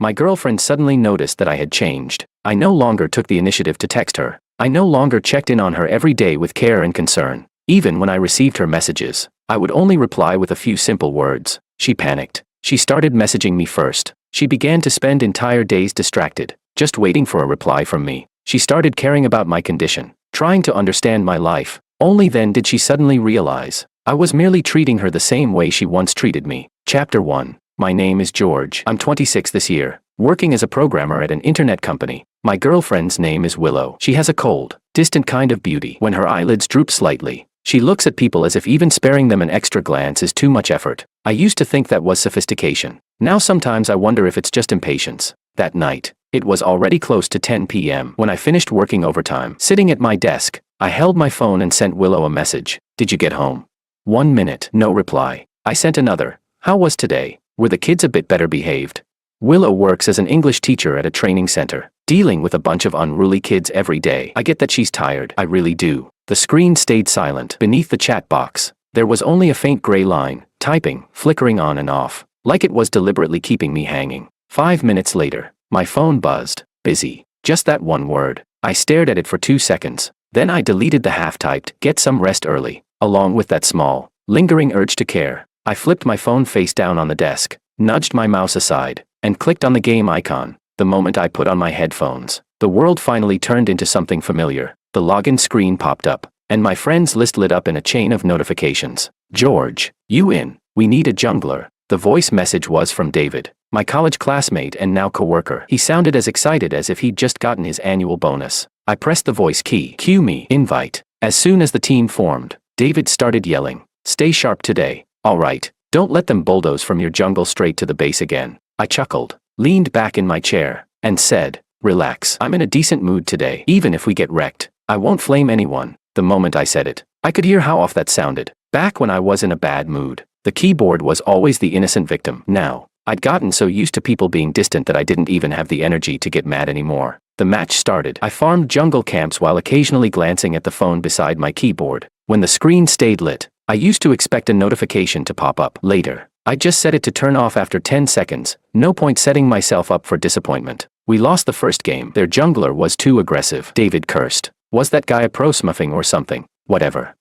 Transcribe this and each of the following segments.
My girlfriend suddenly noticed that I had changed. I no longer took the initiative to text her. I no longer checked in on her every day with care and concern. Even when I received her messages, I would only reply with a few simple words. She panicked. She started messaging me first. She began to spend entire days distracted, just waiting for a reply from me. She started caring about my condition, trying to understand my life. Only then did she suddenly realize I was merely treating her the same way she once treated me. Chapter 1. My name is George. I'm 26 this year, working as a programmer at an internet company. My girlfriend's name is Willow. She has a cold, distant kind of beauty. When her eyelids droop slightly, she looks at people as if even sparing them an extra glance is too much effort. I used to think that was sophistication. Now sometimes I wonder if it's just impatience. That night, it was already close to 10 p.m. when I finished working overtime. Sitting at my desk, I held my phone and sent Willow a message. Did you get home? 1 minute. No reply. I sent another. How was today? Were the kids a bit better behaved? Willow works as an English teacher at a training center, dealing with a bunch of unruly kids every day. I get that she's tired. I really do. The screen stayed silent. Beneath the chat box, there was only a faint gray line, typing, flickering on and off, like it was deliberately keeping me hanging. 5 minutes later, my phone buzzed. Busy. Just that one word. I stared at it for 2 seconds. Then I deleted the half-typed, get some rest early, along with that small, lingering urge to care. I flipped my phone face down on the desk, nudged my mouse aside, and clicked on the game icon. The moment I put on my headphones, the world finally turned into something familiar. The login screen popped up, and my friends list lit up in a chain of notifications. George, you in? We need a jungler. The voice message was from David, my college classmate and now coworker. He sounded as excited as if he'd just gotten his annual bonus. I pressed the voice key. Cue me. Invite. As soon as the team formed, David started yelling, "Stay sharp today. All right, don't let them bulldoze from your jungle straight to the base again." I chuckled, leaned back in my chair, and said, "Relax. I'm in a decent mood today. Even if we get wrecked, I won't flame anyone." The moment I said it, I could hear how off that sounded. Back when I was in a bad mood, the keyboard was always the innocent victim. Now, I'd gotten so used to people being distant that I didn't even have the energy to get mad anymore. The match started. I farmed jungle camps while occasionally glancing at the phone beside my keyboard. When the screen stayed lit, I used to expect a notification to pop up. Later, I just set it to turn off after 10 seconds. No point setting myself up for disappointment. We lost the first game. Their jungler was too aggressive. David cursed. Was that guy a pro smurfing or something? Whatever.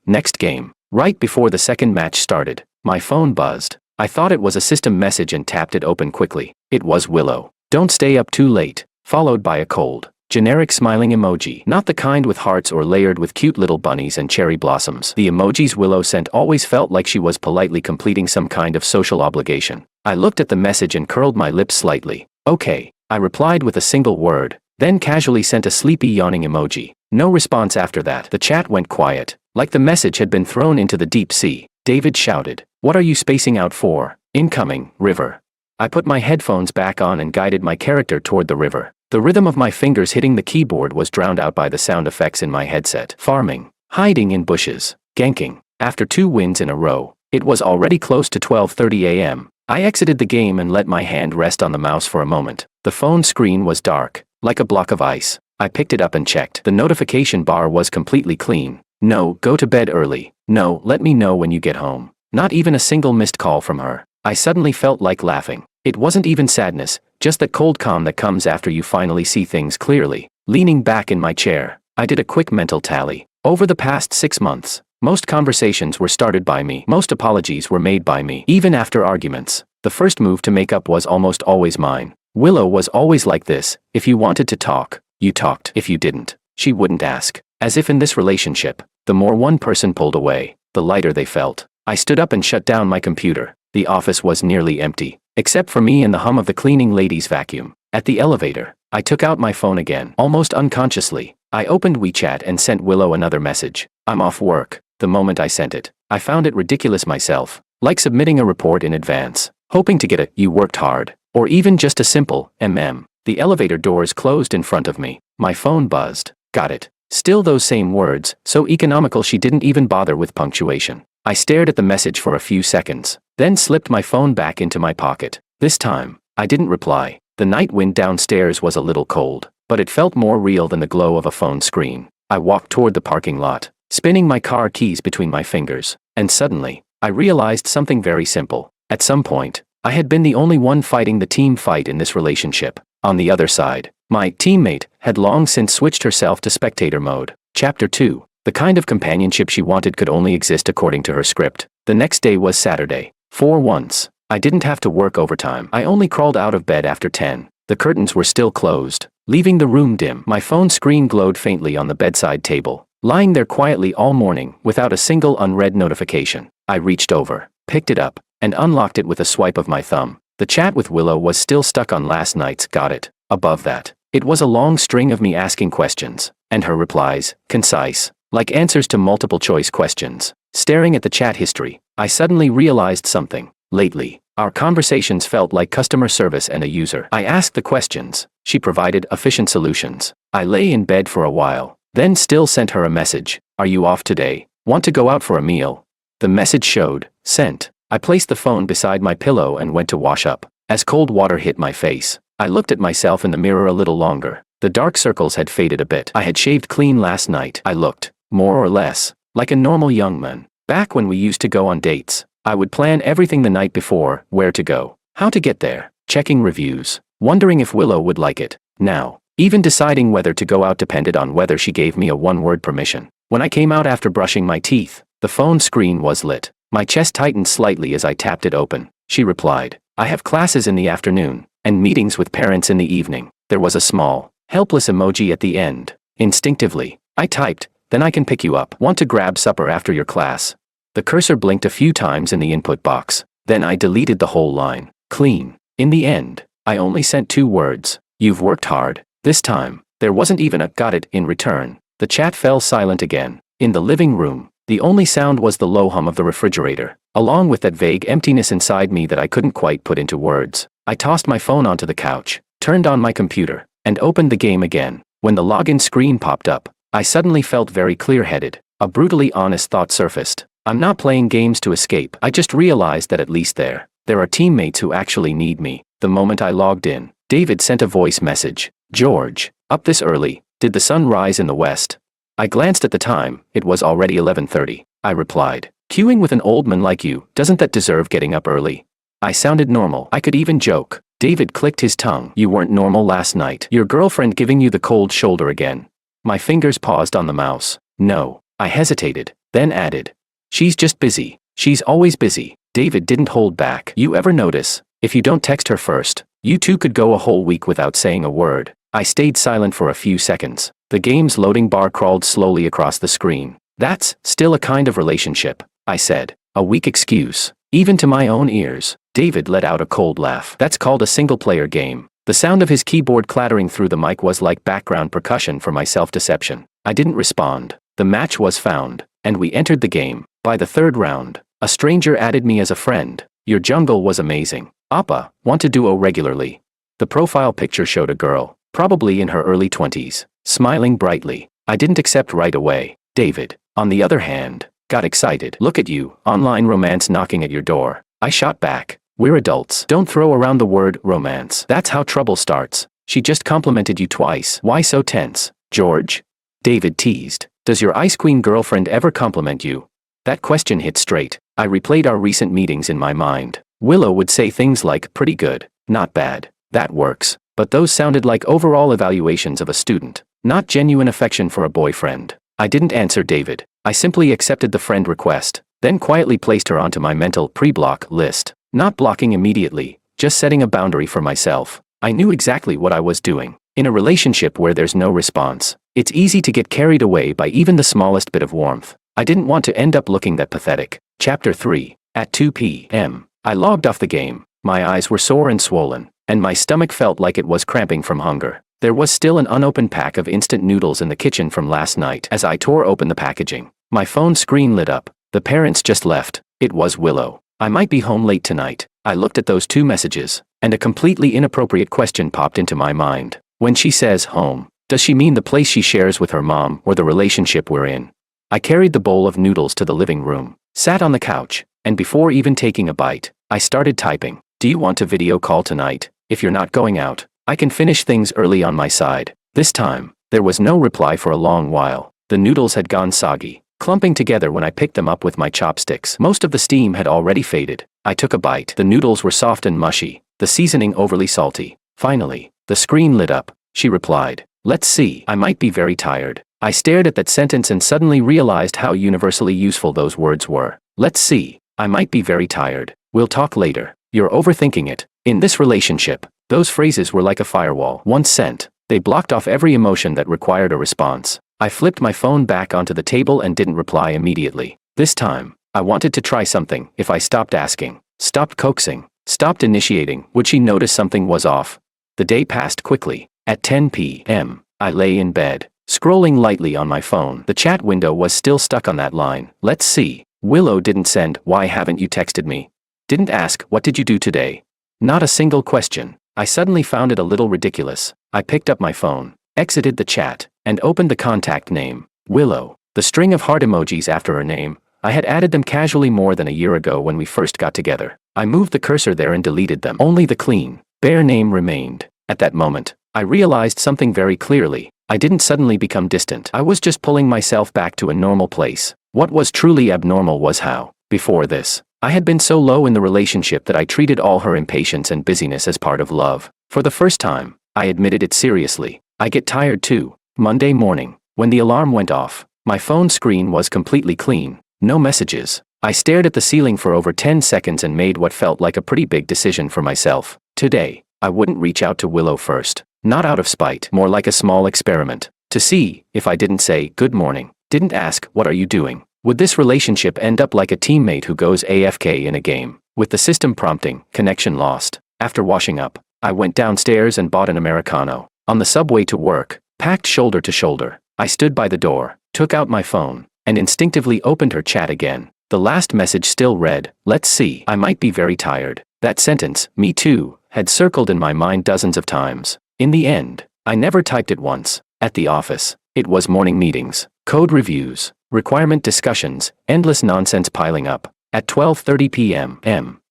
Next game. Right before the second match started, my phone buzzed. I thought it was a system message and tapped it open quickly. It was Willow. "Don't stay up too late," followed by a cold, generic smiling emoji. Not the kind with hearts or layered with cute little bunnies and cherry blossoms. The emojis Willow sent always felt like she was politely completing some kind of social obligation. I looked at the message and curled my lips slightly. "Okay," I replied with a single word, then casually sent a sleepy yawning emoji. No response after that. The chat went quiet, like the message had been thrown into the deep sea. David shouted, "What are you spacing out for? Incoming, river." I put my headphones back on and guided my character toward the river. The rhythm of my fingers hitting the keyboard was drowned out by the sound effects in my headset. Farming, hiding in bushes, ganking. After 2 wins in a row, it was already close to 12:30 a.m. I exited the game and let my hand rest on the mouse for a moment. The phone screen was dark, like a block of ice. I picked it up and checked. The notification bar was completely clean. No, go to bed early. No, let me know when you get home. Not even a single missed call from her. I suddenly felt like laughing. It wasn't even sadness, just that cold calm that comes after you finally see things clearly. Leaning back in my chair, I did a quick mental tally. Over the past 6 months, most conversations were started by me. Most apologies were made by me. Even after arguments, the first move to make up was almost always mine. Willow was always like this. If you wanted to talk, you talked. If you didn't, she wouldn't ask. As if in this relationship, the more one person pulled away, the lighter they felt. I stood up and shut down my computer. The office was nearly empty, except for me and the hum of the cleaning lady's vacuum. At the elevator, I took out my phone again. Almost unconsciously, I opened WeChat and sent Willow another message. "I'm off work." The moment I sent it, I found it ridiculous myself, like submitting a report in advance, hoping to get a "you worked hard," or even just a simple "mm." The elevator doors closed in front of me. My phone buzzed. Got it. Still those same words, so economical she didn't even bother with punctuation. I stared at the message for a few seconds, then slipped my phone back into my pocket. This time, I didn't reply. The night wind downstairs was a little cold, but it felt more real than the glow of a phone screen. I walked toward the parking lot, spinning my car keys between my fingers, and suddenly, I realized something very simple. At some point, I had been the only one fighting the team fight in this relationship. On the other side, my teammate had long since switched herself to spectator mode. Chapter 2. The kind of companionship she wanted could only exist according to her script. The next day was Saturday. For once, I didn't have to work overtime. I only crawled out of bed after 10. The curtains were still closed, leaving the room dim. My phone screen glowed faintly on the bedside table, lying there quietly all morning without a single unread notification. I reached over, picked it up, and unlocked it with a swipe of my thumb. The chat with Willow was still stuck on last night's got it. Above that, it was a long string of me asking questions, and her replies, concise, like answers to multiple choice questions. Staring at the chat history, I suddenly realized something. Lately, our conversations felt like customer service and a user. I asked the questions, she provided efficient solutions. I lay in bed for a while, then still sent her a message. Are you off today? Want to go out for a meal? The message showed, sent. I placed the phone beside my pillow and went to wash up. As cold water hit my face, I looked at myself in the mirror a little longer. The dark circles had faded a bit. I had shaved clean last night. I looked, more or less, like a normal young man. Back when we used to go on dates, I would plan everything the night before, where to go, how to get there, checking reviews, wondering if Willow would like it. Now, even deciding whether to go out depended on whether she gave me a one-word permission. When I came out after brushing my teeth, the phone screen was lit. My chest tightened slightly as I tapped it open. She replied, I have classes in the afternoon, and meetings with parents in the evening. There was a small, helpless emoji at the end. Instinctively, I typed, then I can pick you up. Want to grab supper after your class? The cursor blinked a few times in the input box. Then I deleted the whole line. Clean. In the end, I only sent 2 words. You've worked hard. This time, there wasn't even a got it in return. The chat fell silent again. In the living room, the only sound was the low hum of the refrigerator, along with that vague emptiness inside me that I couldn't quite put into words. I tossed my phone onto the couch, turned on my computer, and opened the game again. When the login screen popped up, I suddenly felt very clear-headed. A brutally honest thought surfaced. I'm not playing games to escape. I just realized that at least there are teammates who actually need me. The moment I logged in, David sent a voice message. George, up this early, did the sun rise in the west? I glanced at the time, it was already 11:30. I replied, queuing with an old man like you, doesn't that deserve getting up early? I sounded normal. I could even joke. David clicked his tongue. You weren't normal last night. Your girlfriend giving you the cold shoulder again. My fingers paused on the mouse. No. I hesitated, then added. She's just busy. She's always busy. David didn't hold back. You ever notice, if you don't text her first, you two could go a whole week without saying a word. I stayed silent for a few seconds. The game's loading bar crawled slowly across the screen. That's still a kind of relationship, I said. A weak excuse, even to my own ears. David let out a cold laugh. That's called a single-player game. The sound of his keyboard clattering through the mic was like background percussion for my self-deception. I didn't respond. The match was found, and we entered the game. By the 3rd round, a stranger added me as a friend. Your jungle was amazing. Appa, want to duo regularly? The profile picture showed a girl, probably in her early 20s, smiling brightly. I didn't accept right away. David, on the other hand, got excited. Look at you, online romance knocking at your door. I shot back. We're adults. Don't throw around the word romance. That's how trouble starts. She just complimented you twice. Why so tense, George? David teased. Does your Ice Queen girlfriend ever compliment you? That question hit straight. I replayed our recent meetings in my mind. Willow would say things like, pretty good, not bad, that works. But those sounded like overall evaluations of a student, not genuine affection for a boyfriend. I didn't answer David. I simply accepted the friend request, then quietly placed her onto my mental pre-block list. Not blocking immediately, just setting a boundary for myself. I knew exactly what I was doing. In a relationship where there's no response, it's easy to get carried away by even the smallest bit of warmth. I didn't want to end up looking that pathetic. Chapter 3. At 2 p.m., I logged off the game. My eyes were sore and swollen, and my stomach felt like it was cramping from hunger. There was still an unopened pack of instant noodles in the kitchen from last night. As I tore open the packaging, my phone screen lit up. The parents just left. It was Willow. I might be home late tonight. I looked at those 2 messages, and a completely inappropriate question popped into my mind. When she says home, does she mean the place she shares with her mom or the relationship we're in? I carried the bowl of noodles to the living room, sat on the couch, and before even taking a bite, I started typing. Do you want to video call tonight? If you're not going out, I can finish things early on my side. This time, there was no reply for a long while. The noodles had gone soggy, clumping together when I picked them up with my chopsticks. Most of the steam had already faded. I took a bite. The noodles were soft and mushy, the seasoning overly salty. Finally, the screen lit up. She replied, "Let's see, I might be very tired." I stared at that sentence and suddenly realized how universally useful those words were. Let's see, I might be very tired. We'll talk later. You're overthinking it. In this relationship, those phrases were like a firewall. Once sent, they blocked off every emotion that required a response. I flipped my phone back onto the table and didn't reply immediately. This time, I wanted to try something. If I stopped asking, stopped coaxing, stopped initiating, would she notice something was off? The day passed quickly. At 10 p.m., I lay in bed, scrolling lightly on my phone. The chat window was still stuck on that line. Let's see. Willow didn't send, "Why haven't you texted me?" Didn't ask, "What did you do today?" Not a single question. I suddenly found it a little ridiculous. I picked up my phone, exited the chat, and opened the contact name, Willow. The string of heart emojis after her name, I had added them casually more than a year ago when we first got together. I moved the cursor there and deleted them. Only the clean, bare name remained. At that moment, I realized something very clearly. I didn't suddenly become distant. I was just pulling myself back to a normal place. What was truly abnormal was how, before this, I had been so low in the relationship that I treated all her impatience and busyness as part of love. For the first time, I admitted it seriously. I get tired too. Monday morning, when the alarm went off, my phone screen was completely clean. No messages. I stared at the ceiling for over 10 seconds and made what felt like a pretty big decision for myself. Today, I wouldn't reach out to Willow first. Not out of spite, more like a small experiment. To see, if I didn't say, "Good morning," didn't ask, "What are you doing?" would this relationship end up like a teammate who goes AFK in a game, with the system prompting, "Connection lost." After washing up, I went downstairs and bought an Americano. On the subway to work, packed shoulder to shoulder, I stood by the door, took out my phone, and instinctively opened her chat again. The last message still read, "Let's see, I might be very tired." That sentence, "Me too," had circled in my mind dozens of times. In the end, I never typed it once. At the office, it was morning meetings, code reviews, requirement discussions, endless nonsense piling up. At 12:30 p.m.,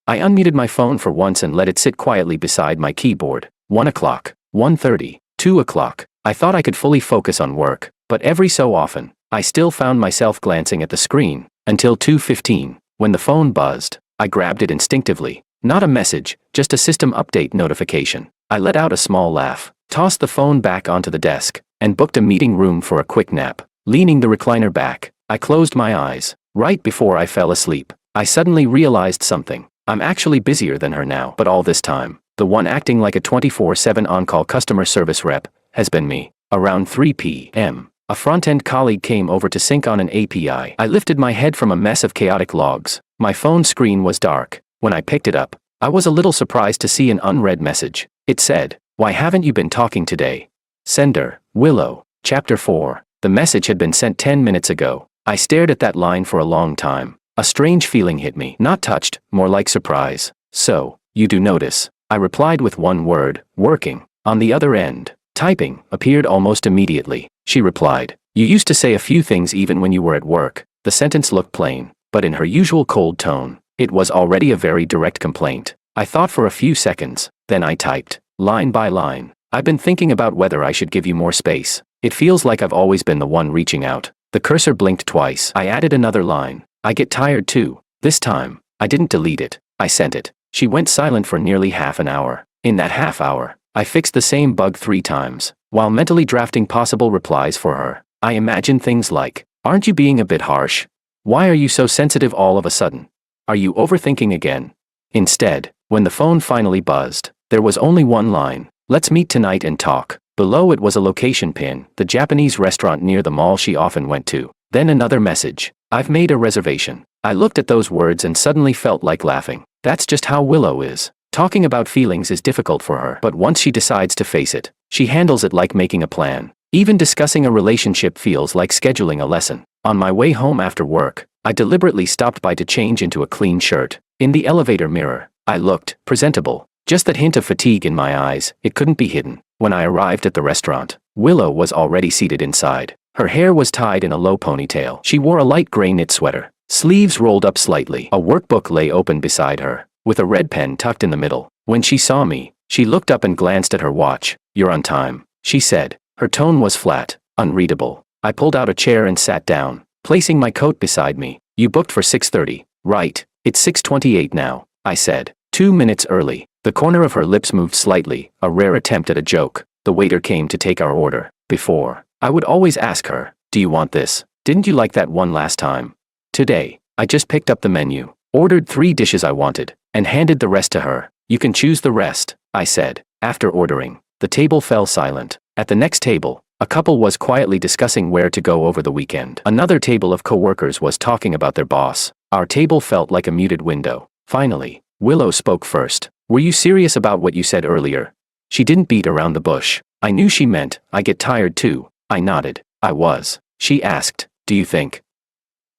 I unmuted my phone for once and let it sit quietly beside my keyboard. 1 o'clock, 1:30, 2 o'clock. I thought I could fully focus on work, but every so often, I still found myself glancing at the screen, until 2:15, when the phone buzzed. I grabbed it instinctively. Not a message, just a system update notification. I let out a small laugh, tossed the phone back onto the desk, and booked a meeting room for a quick nap. Leaning the recliner back, I closed my eyes. Right before I fell asleep, I suddenly realized something. I'm actually busier than her now, but all this time, the one acting like a 24/7 on-call customer service rep has been me. Around 3 p.m., a front-end colleague came over to sync on an API. I lifted my head from a mess of chaotic logs. My phone screen was dark. When I picked it up, I was a little surprised to see an unread message. It said, "Why haven't you been talking today?" Sender, Willow. Chapter 4. The message had been sent 10 minutes ago. I stared at that line for a long time. A strange feeling hit me. Not touched, more like surprise. "So, you do notice." I replied with one word, "Working." On the other end, typing appeared almost immediately. She replied, "You used to say a few things even when you were at work." The sentence looked plain, but in her usual cold tone, it was already a very direct complaint. I thought for a few seconds, then I typed, line by line, "I've been thinking about whether I should give you more space. It feels like I've always been the one reaching out." The cursor blinked twice. I added another line, "I get tired too." This time, I didn't delete it. I sent it. She went silent for nearly half an hour. In that half hour, I fixed the same bug 3 times, while mentally drafting possible replies for her. I imagined things like, "Aren't you being a bit harsh? Why are you so sensitive all of a sudden? Are you overthinking again?" Instead, when the phone finally buzzed, there was only one line, "Let's meet tonight and talk." Below it was a location pin, the Japanese restaurant near the mall she often went to. Then another message, "I've made a reservation." I looked at those words and suddenly felt like laughing. That's just how Willow is. Talking about feelings is difficult for her, but once she decides to face it, she handles it like making a plan. Even discussing a relationship feels like scheduling a lesson. On my way home after work, I deliberately stopped by to change into a clean shirt. In the elevator mirror, I looked presentable. Just that hint of fatigue in my eyes, it couldn't be hidden. When I arrived at the restaurant, Willow was already seated inside. Her hair was tied in a low ponytail. She wore a light gray knit sweater, sleeves rolled up slightly. A workbook lay open beside her, with a red pen tucked in the middle. When she saw me, she looked up and glanced at her watch. "You're on time," she said. Her tone was flat, unreadable. I pulled out a chair and sat down. placing my coat beside me. You booked for 6:30, right? It's 6:28 now, I said. 2 minutes early. The corner of her lips moved slightly, a rare attempt at a joke. The waiter came to take our order. Before, I would always ask her, "Do you want this? Didn't you like that one last time?" Today, I just picked up the menu, ordered 3 dishes I wanted, and handed the rest to her. "You can choose the rest," I said. After ordering, the table fell silent. At the next table, a couple was quietly discussing where to go over the weekend. Another table of coworkers was talking about their boss. Our table felt like a muted window. Finally, Willow spoke first. "Were you serious about what you said earlier?" She didn't beat around the bush. I knew she meant, "I get tired too." I nodded. I was. She asked, "Do you think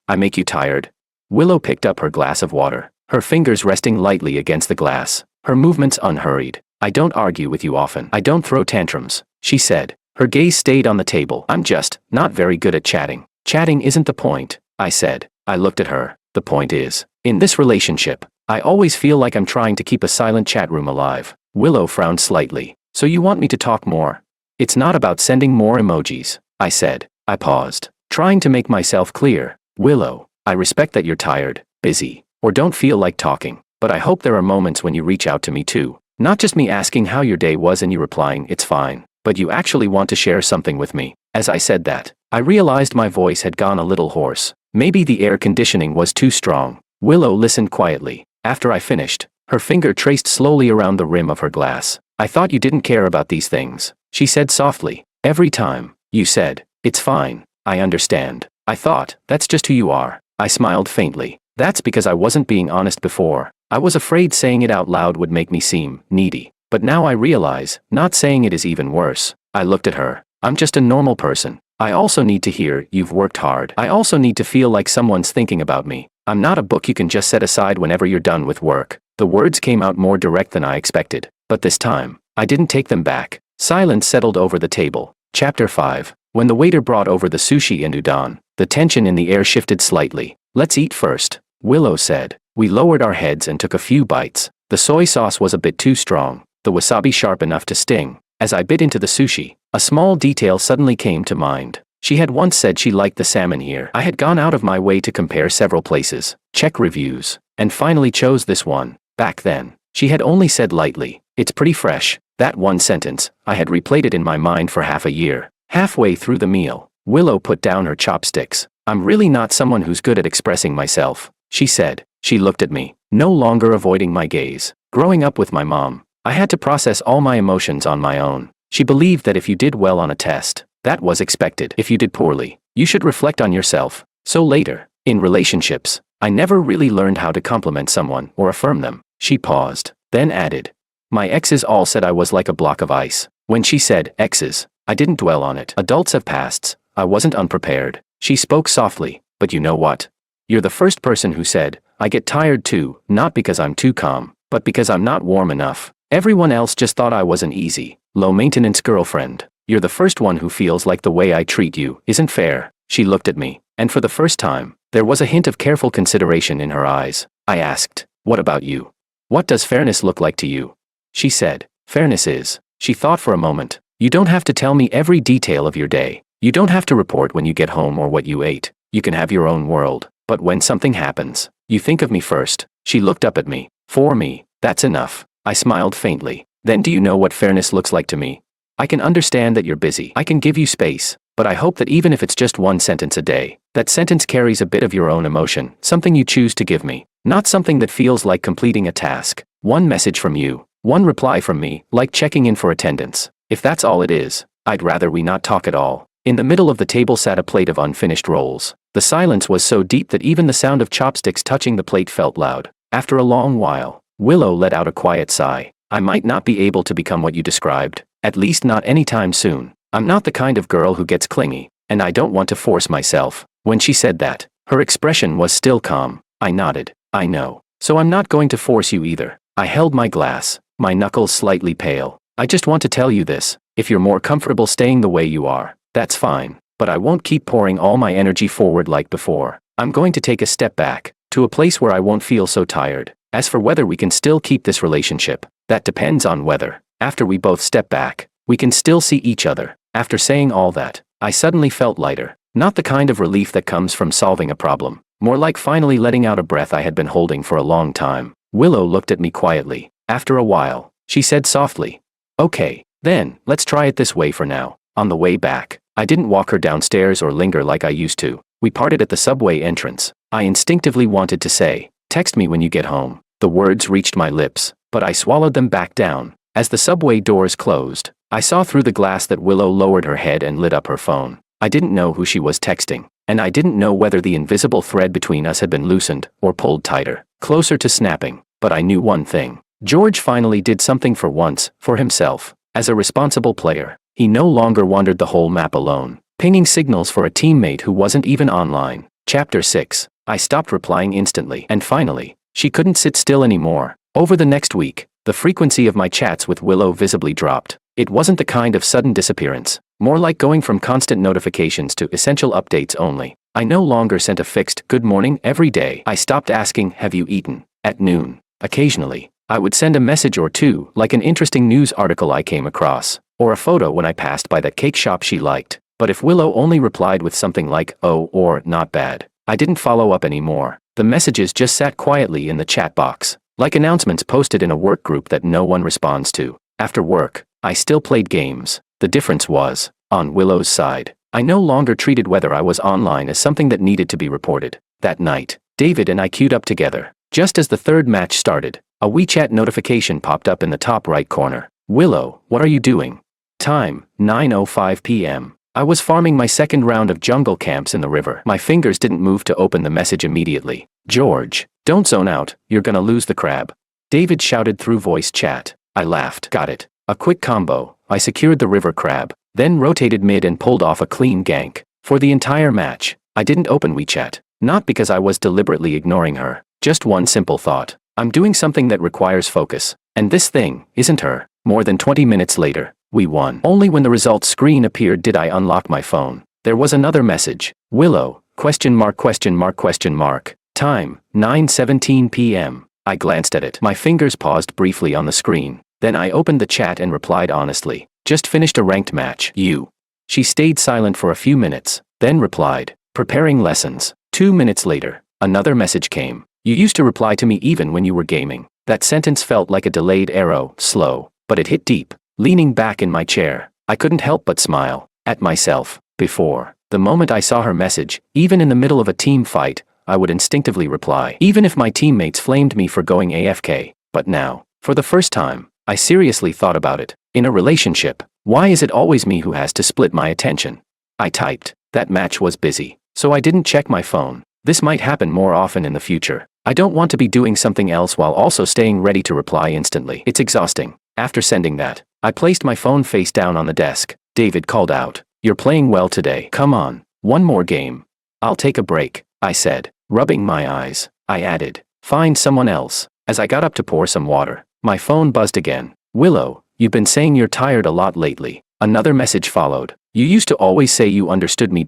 I make you tired?" Willow picked up her glass of water, her fingers resting lightly against the glass, her movements unhurried. "I don't argue with you often. I don't throw tantrums," she said. Her gaze stayed on the table. "I'm just not very good at chatting." "Chatting isn't the point," I said. I looked at her. "The point is, in this relationship, I always feel like I'm trying to keep a silent chat room alive." Willow frowned slightly. "So you want me to talk more?" "It's not about sending more emojis," I said. I paused, trying to make myself clear. "Willow, I respect that you're tired, busy, or don't feel like talking, but I hope there are moments when you reach out to me too. Not just me asking how your day was and you replying, 'It's fine,' but you actually want to share something with me." As I said that, I realized my voice had gone a little hoarse. Maybe the air conditioning was too strong. Willow listened quietly. After I finished, her finger traced slowly around the rim of her glass. "I thought you didn't care about these things," she said softly. "Every time you said, 'It's fine, I understand,' I thought, that's just who you are." I smiled faintly. "That's because I wasn't being honest before. I was afraid saying it out loud would make me seem needy. But now I realize, not saying it is even worse." I looked at her. "I'm just a normal person. I also need to hear, 'You've worked hard.' I also need to feel like someone's thinking about me. I'm not a book you can just set aside whenever you're done with work." The words came out more direct than I expected. But this time, I didn't take them back. Silence settled over the table. Chapter 5. When the waiter brought over the sushi and udon, the tension in the air shifted slightly. "Let's eat first," Willow said. We lowered our heads and took a few bites. The soy sauce was a bit too strong, the wasabi sharp enough to sting. As I bit into the sushi, a small detail suddenly came to mind. She had once said she liked the salmon here. I had gone out of my way to compare several places, check reviews, and finally chose this one. Back then, she had only said lightly, "It's pretty fresh." That one sentence, I had replayed it in my mind for half a year. Halfway through the meal, Willow put down her chopsticks. "I'm really not someone who's good at expressing myself," she said. She looked at me, no longer avoiding my gaze. Growing up with my mom, I had to process all my emotions on my own. She believed that if you did well on a test, that was expected. If you did poorly, you should reflect on yourself. So later, in relationships, I never really learned how to compliment someone or affirm them. She paused, then added, "My exes all said I was like a block of ice." When she said exes, I didn't dwell on it. Adults have pasts. I wasn't unprepared. She spoke softly, "But you know what? You're the first person who said, 'I get tired too,' not because I'm too calm, but because I'm not warm enough. Everyone else just thought I was an easy, low-maintenance girlfriend. You're the first one who feels like the way I treat you isn't fair." She looked at me, and for the first time, there was a hint of careful consideration in her eyes. I asked, "What about you? What does fairness look like to you?" She said, "Fairness is." She thought for a moment. "You don't have to tell me every detail of your day. You don't have to report when you get home or what you ate. You can have your own world. But when something happens, you think of me first." She looked up at me. "For me, that's enough." I smiled faintly. "Then do you know what fairness looks like to me? I can understand that you're busy. I can give you space. But I hope that even if it's just one sentence a day, that sentence carries a bit of your own emotion, something you choose to give me. Not something that feels like completing a task. One message from you, one reply from me, like checking in for attendance. If that's all it is, I'd rather we not talk at all." In the middle of the table sat a plate of unfinished rolls. The silence was so deep that even the sound of chopsticks touching the plate felt loud. After a long while, Willow let out a quiet sigh. "I might not be able to become what you described, at least not anytime soon. I'm not the kind of girl who gets clingy, and I don't want to force myself." When she said that, her expression was still calm. I nodded. "I know. So I'm not going to force you either." I held my glass, my knuckles slightly pale. "I just want to tell you this. If you're more comfortable staying the way you are, that's fine. But I won't keep pouring all my energy forward like before. I'm going to take a step back, to a place where I won't feel so tired. As for whether we can still keep this relationship, that depends on whether, after we both step back, we can still see each other." After saying all that, I suddenly felt lighter. Not the kind of relief that comes from solving a problem. More like finally letting out a breath I had been holding for a long time. Willow looked at me quietly. After a while, she said softly, "Okay, then, let's try it this way for now." On the way back, I didn't walk her downstairs or linger like I used to. We parted at the subway entrance. I instinctively wanted to say, "Text me when you get home." The words reached my lips, but I swallowed them back down. As the subway doors closed, I saw through the glass that Willow lowered her head and lit up her phone. I didn't know who she was texting, and I didn't know whether the invisible thread between us had been loosened or pulled tighter, closer to snapping. But I knew one thing. George finally did something for once, for himself. As a responsible player, he no longer wandered the whole map alone, pinging signals for a teammate who wasn't even online. Chapter 6. I stopped replying instantly, and finally, she couldn't sit still anymore. Over the next week, the frequency of my chats with Willow visibly dropped. It wasn't the kind of sudden disappearance, more like going from constant notifications to essential updates only. I no longer sent a fixed "good morning" every day. I stopped asking, "Have you eaten?" at noon. Occasionally, I would send a message or two, like an interesting news article I came across, or a photo when I passed by that cake shop she liked. But if Willow only replied with something like "oh" or "not bad," I didn't follow up anymore. The messages just sat quietly in the chat box, like announcements posted in a work group that no one responds to. After work, I still played games. The difference was, on Willow's side, I no longer treated whether I was online as something that needed to be reported. That night, David and I queued up together. Just as the third match started, a WeChat notification popped up in the top right corner. "Willow, what are you doing?" Time, 9:05 p.m. I was farming my second round of jungle camps in the river. My fingers didn't move to open the message immediately. "George, don't zone out, you're gonna lose the crab," David shouted through voice chat. I laughed. Got it. A quick combo. I secured the river crab, then rotated mid and pulled off a clean gank. For the entire match, I didn't open WeChat. Not because I was deliberately ignoring her. Just one simple thought. I'm doing something that requires focus. And this thing isn't her. More than 20 minutes later, we won. Only when the results screen appeared did I unlock my phone. There was another message. "Willow, question mark question mark question mark." Time, 9:17 p.m. I glanced at it. My fingers paused briefly on the screen. Then I opened the chat and replied honestly. "Just finished a ranked match. You." She stayed silent for a few minutes, then replied, "Preparing lessons." 2 minutes later, another message came. "You used to reply to me even when you were gaming." That sentence felt like a delayed arrow, slow, but it hit deep. Leaning back in my chair, I couldn't help but smile at myself. Before, the moment I saw her message, even in the middle of a team fight, I would instinctively reply, even if my teammates flamed me for going AFK. But now, for the first time, I seriously thought about it. In a relationship, why is it always me who has to split my attention? I typed. That match was busy, so I didn't check my phone. This might happen more often in the future. I don't want to be doing something else while also staying ready to reply instantly. It's exhausting. After sending that, I placed my phone face down on the desk. David called out, "You're playing well today. Come on, one more game." "I'll take a break," I said, rubbing my eyes. I added, "Find someone else." As I got up to pour some water, my phone buzzed again. "Willow, you've been saying you're tired a lot lately." Another message followed. "You used to always say you understood me."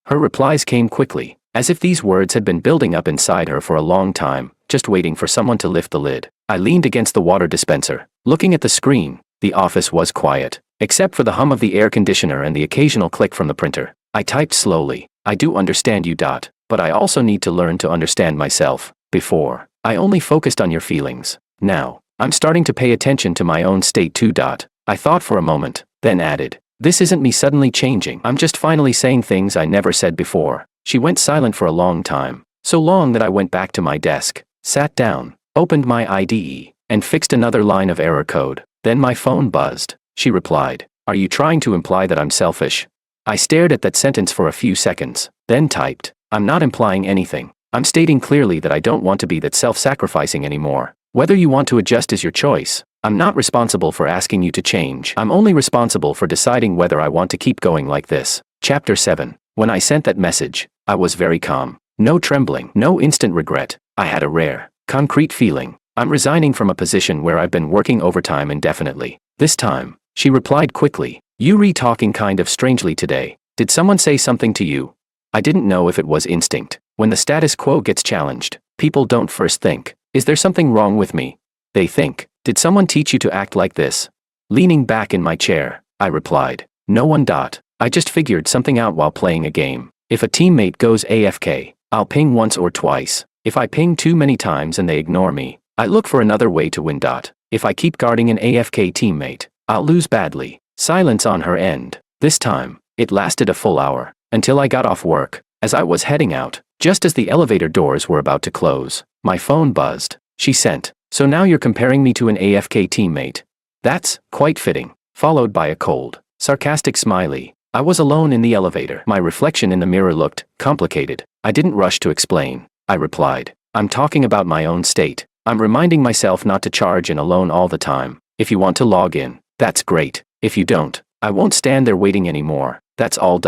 Her replies came quickly, as if these words had been building up inside her for a long time, just waiting for someone to lift the lid. I leaned against the water dispenser, looking at the screen. The office was quiet, except for the hum of the air conditioner and the occasional click from the printer. I typed slowly, "I do understand you. But I also need to learn to understand myself. Before, I only focused on your feelings. Now, I'm starting to pay attention to my own state too. I thought for a moment, then added, "This isn't me suddenly changing. I'm just finally saying things I never said before." She went silent for a long time. So long that I went back to my desk, sat down, opened my IDE, and fixed another line of error code. Then my phone buzzed. She replied, "Are you trying to imply that I'm selfish?" I stared at that sentence for a few seconds, then typed, "I'm not implying anything. I'm stating clearly that I don't want to be that self-sacrificing anymore. Whether you want to adjust is your choice. I'm not responsible for asking you to change. I'm only responsible for deciding whether I want to keep going like this." Chapter 7. When I sent that message, I was very calm. No trembling, no instant regret. I had a rare, concrete feeling. I'm resigning from a position where I've been working overtime indefinitely. This time, she replied quickly, "You re-talking kind of strangely today. Did someone say something to you?" I didn't know if it was instinct. When the status quo gets challenged, people don't first think, "Is there something wrong with me?" They think, "Did someone teach you to act like this?" Leaning back in my chair, I replied, "No one. I just figured something out while playing a game." If a teammate goes AFK, I'll ping once or twice. If I ping too many times and they ignore me, I look for another way to win. If I keep guarding an AFK teammate, I'll lose badly. Silence on her end. This time, it lasted a full hour, until I got off work. As I was heading out, just as the elevator doors were about to close, my phone buzzed. She sent, "So now you're comparing me to an AFK teammate. That's quite fitting," followed by a cold, sarcastic smiley. I was alone in the elevator. My reflection in the mirror looked complicated. I didn't rush to explain. I replied, "I'm talking about my own state. I'm reminding myself not to charge in alone all the time. If you want to log in, that's great. If you don't, I won't stand there waiting anymore. That's all.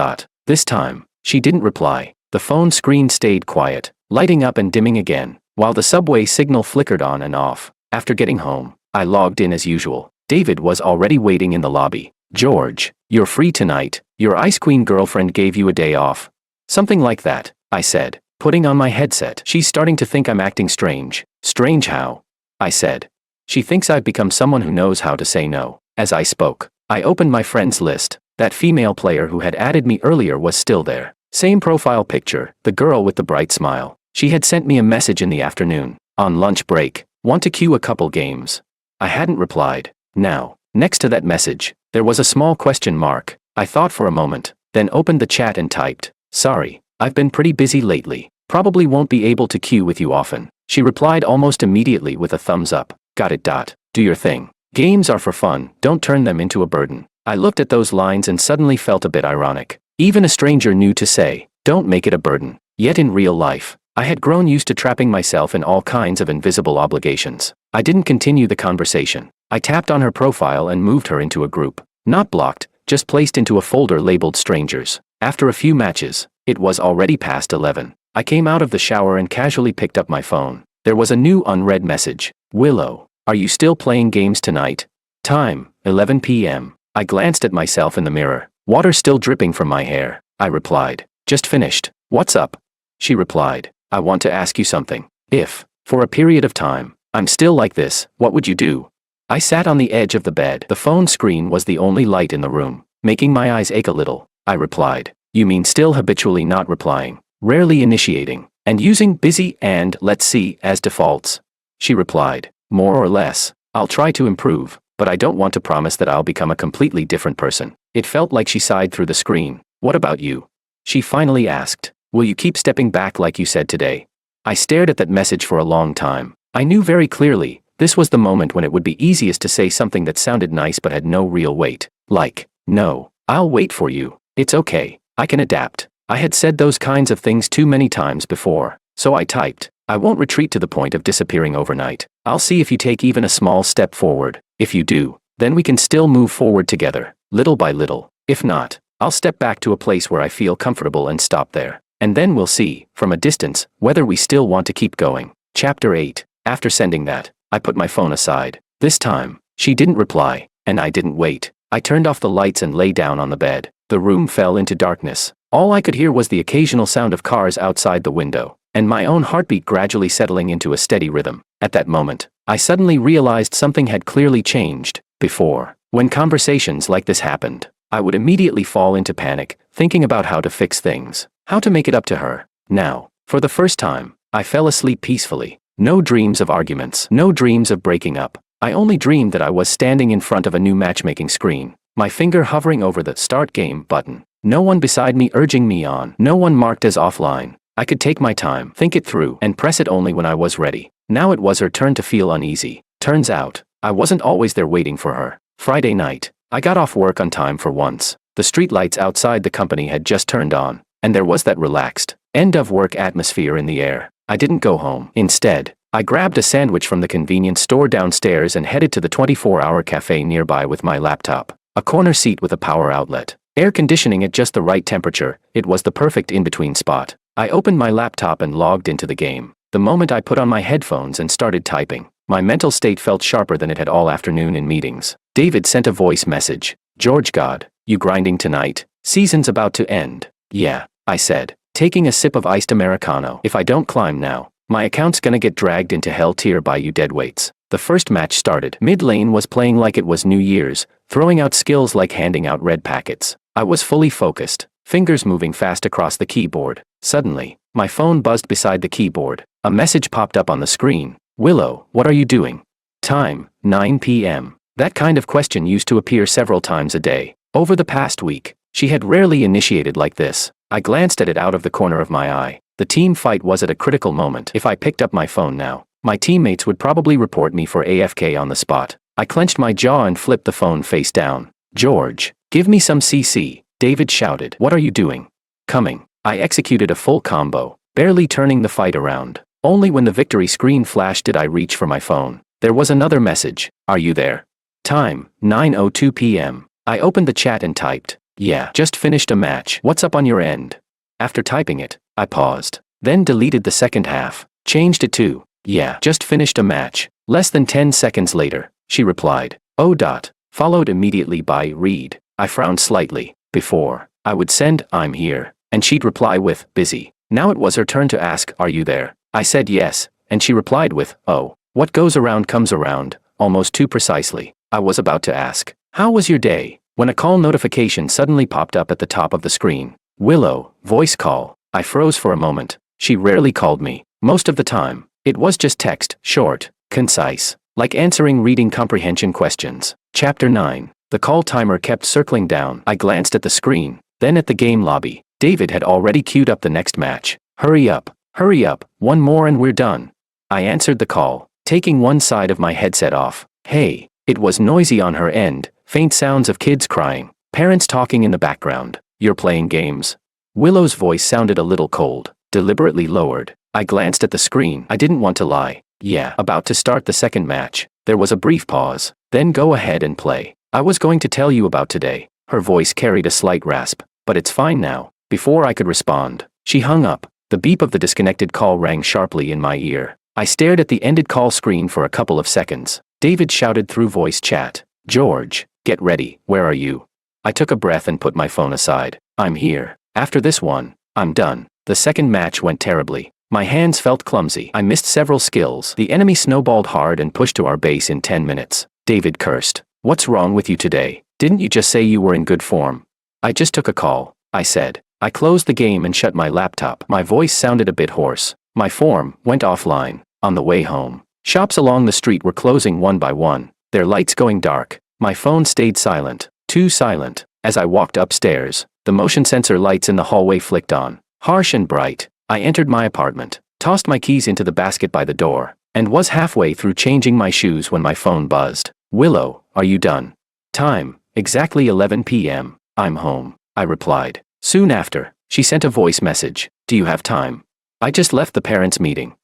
This time, she didn't reply. The phone screen stayed quiet, lighting up and dimming again, while the subway signal flickered on and off. After getting home, I logged in as usual. David was already waiting in the lobby. "George, you're free tonight. Your Ice Queen girlfriend gave you a day off." "Something like that," I said, putting on my headset. "She's starting to think I'm acting strange." "Strange how?" I said. "She thinks I've become someone who knows how to say no." As I spoke, I opened my friends list. That female player who had added me earlier was still there. Same profile picture, the girl with the bright smile. She had sent me a message in the afternoon. "On lunch break, want to queue a couple games?" I hadn't replied. Now, next to that message, there was a small question mark. I thought for a moment, then opened the chat and typed, "Sorry, I've been pretty busy lately. Probably won't be able to queue with you often." She replied almost immediately with a thumbs up. "Got it. Do your thing. Games are for fun, don't turn them into a burden." I looked at those lines and suddenly felt a bit ironic. Even a stranger knew to say, "Don't make it a burden." Yet in real life, I had grown used to trapping myself in all kinds of invisible obligations. I didn't continue the conversation. I tapped on her profile and moved her into a group. Not blocked, just placed into a folder labeled strangers. After a few matches, it was already past 11. I came out of the shower and casually picked up my phone. There was a new unread message. "Willow, are you still playing games tonight? Time, 11 p.m. I glanced at myself in the mirror. Water still dripping from my hair. I replied, "Just finished." "What's up?" She replied, "I want to ask you something. If, for a period of time, I'm still like this, what would you do?" I sat on the edge of the bed. The phone screen was the only light in the room, making my eyes ache a little. I replied, "You mean still habitually not replying, rarely initiating, and using busy and let's see as defaults?" She replied, "More or less. I'll try to improve, but I don't want to promise that I'll become a completely different person." It felt like she sighed through the screen. "What about you?" She finally asked, "Will you keep stepping back like you said today?" I stared at that message for a long time. I knew very clearly, this was the moment when it would be easiest to say something that sounded nice but had no real weight. Like, "No, I'll wait for you. It's okay, I can adapt." I had said those kinds of things too many times before, so I typed, "I won't retreat to the point of disappearing overnight. I'll see if you take even a small step forward. If you do, then we can still move forward together, little by little. If not, I'll step back to a place where I feel comfortable and stop there. And then we'll see, from a distance, whether we still want to keep going." Chapter 8. After sending that, I put my phone aside. This time, she didn't reply, and I didn't wait. I turned off the lights and lay down on the bed. The room fell into darkness. All I could hear was the occasional sound of cars outside the window, and my own heartbeat gradually settling into a steady rhythm. At that moment, I suddenly realized something had clearly changed. Before, when conversations like this happened, I would immediately fall into panic, thinking about how to fix things, how to make it up to her. Now, for the first time, I fell asleep peacefully. No dreams of arguments, no dreams of breaking up. I only dreamed that I was standing in front of a new matchmaking screen, my finger hovering over the "Start Game" button. No one beside me urging me on, no one marked as offline. I could take my time, think it through, and press it only when I was ready. Now it was her turn to feel uneasy. Turns out, I wasn't always there waiting for her. Friday night, I got off work on time for once. The streetlights outside the company had just turned on, and there was that relaxed, end-of-work atmosphere in the air. I didn't go home. Instead, I grabbed a sandwich from the convenience store downstairs and headed to the 24-hour cafe nearby with my laptop. A corner seat with a power outlet, air conditioning at just the right temperature, it was the perfect in-between spot. I opened my laptop and logged into the game. The moment I put on my headphones and started typing, my mental state felt sharper than it had all afternoon in meetings. David sent a voice message. "George, God, you grinding tonight? Season's about to end." "Yeah," I said, taking a sip of iced Americano. "If I don't climb now, my account's gonna get dragged into hell tier by you deadweights." The first match started. Mid lane was playing like it was New Year's, throwing out skills like handing out red packets. I was fully focused, fingers moving fast across the keyboard. Suddenly, my phone buzzed beside the keyboard. A message popped up on the screen. Willow, what are you doing? Time, 9 p.m. That kind of question used to appear several times a day. Over the past week, she had rarely initiated like this. I glanced at it out of the corner of my eye. The team fight was at a critical moment. If I picked up my phone now, my teammates would probably report me for AFK on the spot. I clenched my jaw and flipped the phone face down. George, give me some CC, David shouted. What are you doing? Coming. I executed a full combo, barely turning the fight around. Only when the victory screen flashed did I reach for my phone. There was another message. Are you there? Time, 9:02 p.m. I opened the chat and typed, yeah, just finished a match. What's up on your end? After typing it, I paused, then deleted the second half, changed it to, yeah, just finished a match. Less than 10 seconds later, she replied, oh. Followed immediately by read. I frowned slightly. Before, I would send, I'm here, and she'd reply with, busy. Now it was her turn to ask, are you there? I said yes, and she replied with, oh. What goes around comes around, almost too precisely. I was about to ask, how was your day? When a call notification suddenly popped up at the top of the screen. Willow, voice call. I froze for a moment. She rarely called me. Most of the time, it was just text, short, concise, like answering reading comprehension questions. Chapter 9. The call timer kept circling down. I glanced at the screen, then at the game lobby. David had already queued up the next match. Hurry up, one more and we're done. I answered the call, taking one side of my headset off. Hey, it was noisy on her end, faint sounds of kids crying, parents talking in the background. You're playing games? Willow's voice sounded a little cold, deliberately lowered. I glanced at the screen. I didn't want to lie. Yeah, about to start the second match. There was a brief pause. Then go ahead and play. I was going to tell you about today. Her voice carried a slight rasp, but it's fine now. Before I could respond, she hung up. The beep of the disconnected call rang sharply in my ear. I stared at the ended call screen for a couple of seconds. David shouted through voice chat. George, get ready. Where are you? I took a breath and put my phone aside. I'm here. After this one, I'm done. The second match went terribly. My hands felt clumsy. I missed several skills. The enemy snowballed hard and pushed to our base in 10 minutes. David cursed. What's wrong with you today? Didn't you just say you were in good form? I just took a call, I said. I closed the game and shut my laptop. My voice sounded a bit hoarse. My form went offline. On the way home, shops along the street were closing one by one, their lights going dark. My phone stayed silent, too silent. As I walked upstairs, the motion sensor lights in the hallway flicked on, harsh and bright. I entered my apartment, tossed my keys into the basket by the door, and was halfway through changing my shoes when my phone buzzed. Willow, are you done? Time, exactly 11 p.m. I'm home, I replied. Soon after, she sent a voice message. Do you have time? I just left the parents' meeting.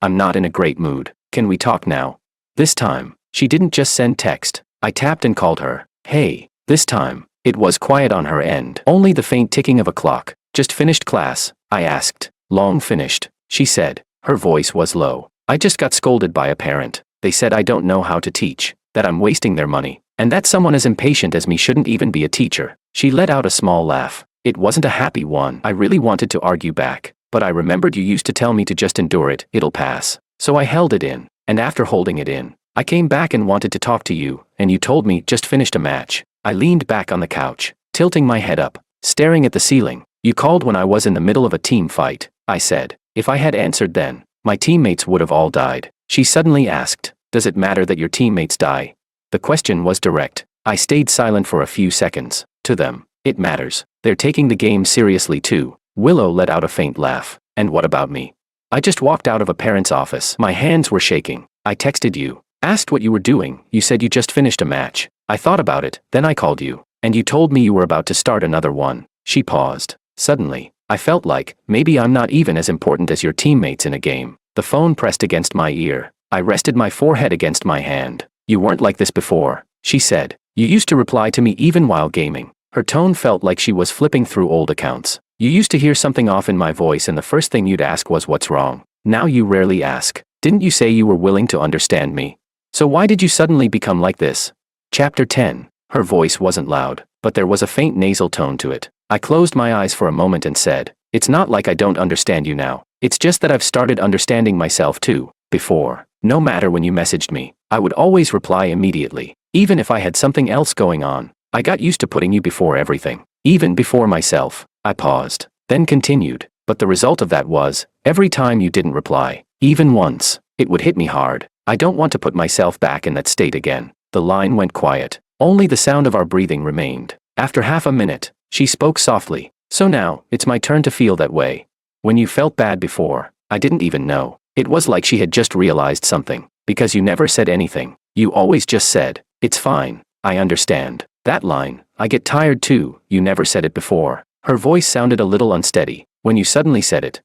I'm not in a great mood. Can we talk now? This time, she didn't just send text. I tapped and called her. Hey, this time, it was quiet on her end. Only the faint ticking of a clock. Just finished class, I asked. Long finished, she said. Her voice was low. I just got scolded by a parent. They said I don't know how to teach, that I'm wasting their money, and that someone as impatient as me shouldn't even be a teacher. She let out a small laugh. It wasn't a happy one. I really wanted to argue back, but I remembered you used to tell me to just endure it, it'll pass. So I held it in, and after holding it in, I came back and wanted to talk to you, and you told me just finished a match. I leaned back on the couch, tilting my head up, staring at the ceiling. You called when I was in the middle of a team fight, I said. If I had answered then, my teammates would have all died. She suddenly asked, does it matter that your teammates die? The question was direct. I stayed silent for a few seconds. To them, it matters. They're taking the game seriously too. Willow let out a faint laugh. And what about me? I just walked out of a parent's office. My hands were shaking. I texted you. Asked what you were doing. You said you just finished a match. I thought about it, then I called you. And you told me you were about to start another one. She paused. Suddenly, I felt like, maybe I'm not even as important as your teammates in a game. The phone pressed against my ear. I rested my forehead against my hand. You weren't like this before, she said. You used to reply to me even while gaming. Her tone felt like she was flipping through old accounts. You used to hear something off in my voice and the first thing you'd ask was what's wrong. Now you rarely ask. Didn't you say you were willing to understand me? So why did you suddenly become like this? Chapter 10. Her voice wasn't loud, but there was a faint nasal tone to it. I closed my eyes for a moment and said, it's not like I don't understand you now. It's just that I've started understanding myself too. Before, no matter when you messaged me, I would always reply immediately, even if I had something else going on. I got used to putting you before everything. Even before myself. I paused, then continued. But the result of that was, every time you didn't reply, even once, it would hit me hard. I don't want to put myself back in that state again. The line went quiet. Only the sound of our breathing remained. After half a minute, she spoke softly. So now, it's my turn to feel that way. When you felt bad before, I didn't even know. It was like she had just realized something. Because you never said anything. You always just said, "It's fine, I understand." That line, "I get tired too," you never said it before. Her voice sounded a little unsteady when you suddenly said it.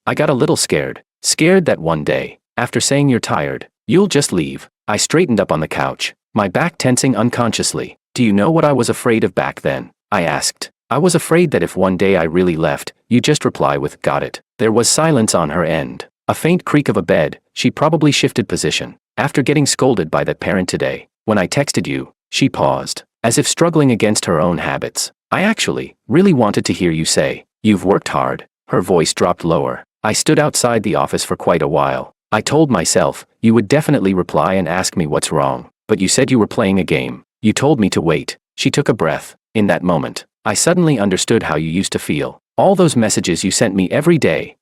I got a little scared. Scared that one day, after saying you're tired, you'll just leave. I straightened up on the couch, my back tensing unconsciously. Do you know what I was afraid of back then? I asked. I was afraid that if one day I really left, you'd just reply with, "Got it." There was silence on her end. A faint creak of a bed. She probably shifted position. After getting scolded by that parent today, when I texted you, she paused, as if struggling against her own habits. I actually, really wanted to hear you say, "You've worked hard." Her voice dropped lower. I stood outside the office for quite a while. I told myself, you would definitely reply and ask me what's wrong. But you said you were playing a game. You told me to wait. She took a breath. In that moment, I suddenly understood how you used to feel. All those messages you sent me every day.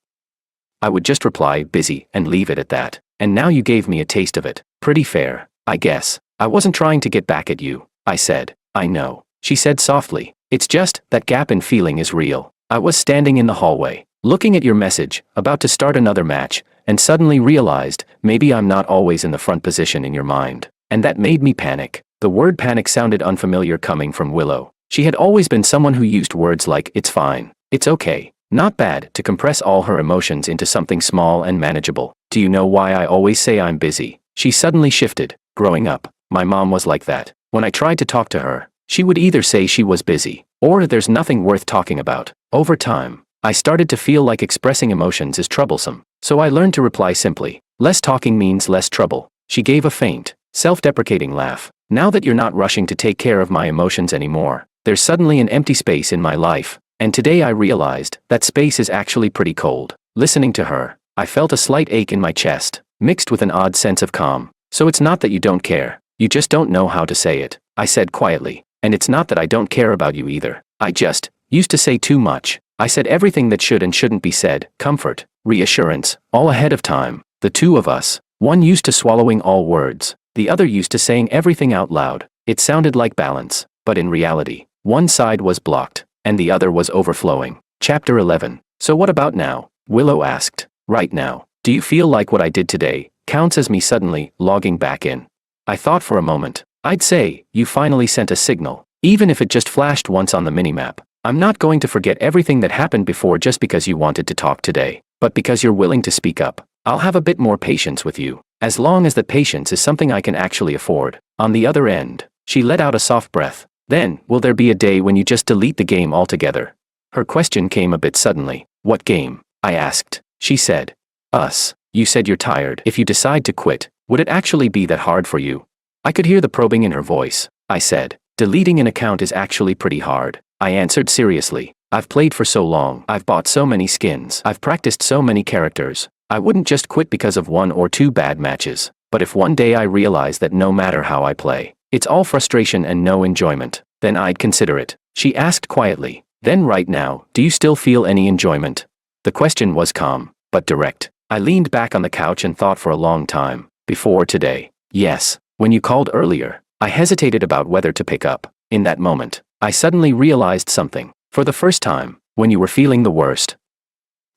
I would just reply, "Busy," and leave it at that. And now you gave me a taste of it. Pretty fair, I guess. I wasn't trying to get back at you, I said. I know, she said softly. It's just, that gap in feeling is real. I was standing in the hallway, looking at your message, about to start another match, and suddenly realized, maybe I'm not always in the front position in your mind. And that made me panic. The word panic sounded unfamiliar coming from Willow. She had always been someone who used words like, "It's fine," "It's okay," "Not bad," to compress all her emotions into something small and manageable. Do you know why I always say I'm busy? She suddenly shifted. Growing up, my mom was like that. When I tried to talk to her, she would either say she was busy, or there's nothing worth talking about. Over time, I started to feel like expressing emotions is troublesome. So I learned to reply simply, "Less talking means less trouble." She gave a faint, self-deprecating laugh. Now that you're not rushing to take care of my emotions anymore, there's suddenly an empty space in my life. And today I realized that space is actually pretty cold. Listening to her, I felt a slight ache in my chest, mixed with an odd sense of calm. So it's not that you don't care. You just don't know how to say it, I said quietly. And it's not that I don't care about you either. I just used to say too much. I said everything that should and shouldn't be said. Comfort, reassurance, all ahead of time. The two of us. One used to swallowing all words. The other used to saying everything out loud. It sounded like balance. But in reality, one side was blocked, and the other was overflowing. Chapter 11. So what about now? Willow asked. Right now, do you feel like what I did today counts as me suddenly logging back in? I thought for a moment. I'd say, you finally sent a signal, even if it just flashed once on the minimap. I'm not going to forget everything that happened before just because you wanted to talk today, but because you're willing to speak up. I'll have a bit more patience with you, as long as that patience is something I can actually afford. On the other end, she let out a soft breath. Then, will there be a day when you just delete the game altogether? Her question came a bit suddenly. What game? I asked. She said, "Us. You said you're tired. If you decide to quit, would it actually be that hard for you?" I could hear the probing in her voice. I said, "Deleting an account is actually pretty hard." I answered seriously. I've played for so long. I've bought so many skins. I've practiced so many characters. I wouldn't just quit because of one or two bad matches. But if one day I realize that no matter how I play, it's all frustration and no enjoyment, then I'd consider it. She asked quietly. Then right now, do you still feel any enjoyment? The question was calm, but direct. I leaned back on the couch and thought for a long time. Before today, yes. When you called earlier, I hesitated about whether to pick up. In that moment, I suddenly realized something. For the first time, when you were feeling the worst,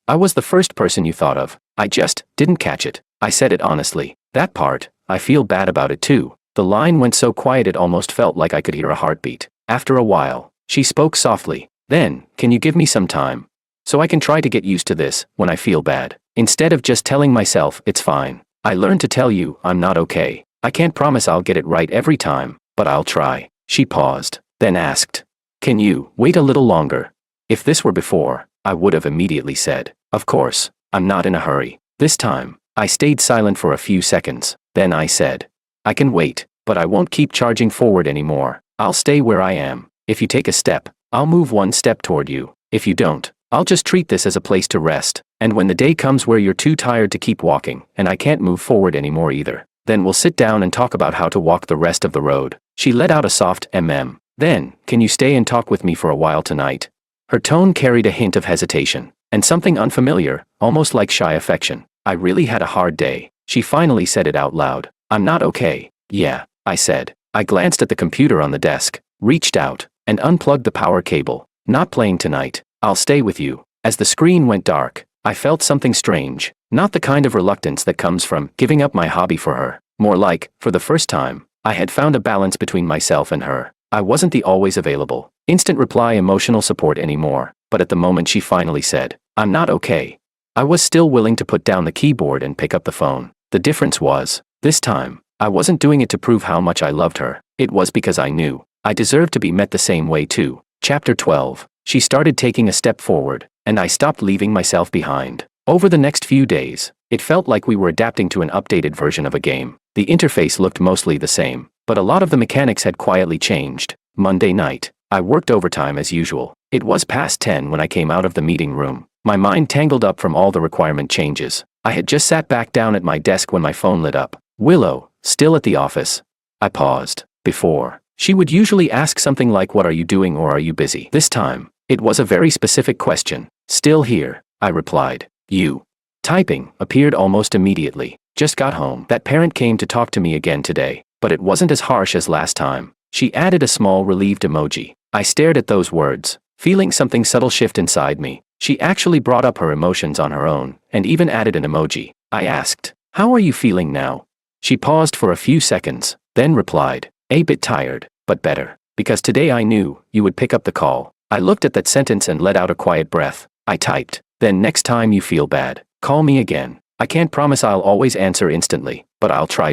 I was the first person you thought of. I just didn't catch it. I said it honestly. That part, I feel bad about it too. The line went so quiet it almost felt like I could hear a heartbeat. After a while, she spoke softly. Then, can you give me some time? So I can try to get used to this when I feel bad. Instead of just telling myself it's fine, I learned to tell you I'm not okay. I can't promise I'll get it right every time, but I'll try. She paused, then asked, "Can you wait a little longer?" If this were before, I would have immediately said, "Of course, I'm not in a hurry." This time, I stayed silent for a few seconds. Then I said, "I can wait, but I won't keep charging forward anymore. I'll stay where I am. If you take a step, I'll move one step toward you. If you don't, I'll just treat this as a place to rest. And when the day comes where you're too tired to keep walking, and I can't move forward anymore either, then we'll sit down and talk about how to walk the rest of the road." She let out a soft mm. Then, can you stay and talk with me for a while tonight? Her tone carried a hint of hesitation, and something unfamiliar, almost like shy affection. I really had a hard day. She finally said it out loud. I'm not okay. Yeah, I said. I glanced at the computer on the desk, reached out, and unplugged the power cable. Not playing tonight. I'll stay with you. As the screen went dark, I felt something strange. Not the kind of reluctance that comes from giving up my hobby for her. More like, for the first time, I had found a balance between myself and her. I wasn't the always available, instant reply emotional support anymore, but at the moment she finally said, I'm not okay. I was still willing to put down the keyboard and pick up the phone. The difference was, this time, I wasn't doing it to prove how much I loved her. It was because I knew I deserved to be met the same way too. Chapter 12. She started taking a step forward, and I stopped leaving myself behind. Over the next few days, it felt like we were adapting to an updated version of a game. The interface looked mostly the same, but a lot of the mechanics had quietly changed. Monday night, I worked overtime as usual. It was past 10 when I came out of the meeting room, my mind tangled up from all the requirement changes. I had just sat back down at my desk when my phone lit up. Willow, still at the office? I paused. Before, she would usually ask something like, what are you doing or are you busy? This time, it was a very specific question. Still here, I replied. You. Typing appeared almost immediately. Just got home. That parent came to talk to me again today, but it wasn't as harsh as last time. She added a small relieved emoji. I stared at those words, feeling something subtle shift inside me. She actually brought up her emotions on her own, and even added an emoji. I asked, how are you feeling now? She paused for a few seconds, then replied, a bit tired, but better. Because today I knew you would pick up the call. I looked at that sentence and let out a quiet breath. I typed, then next time you feel bad, call me again. I can't promise I'll always answer instantly, but I'll try.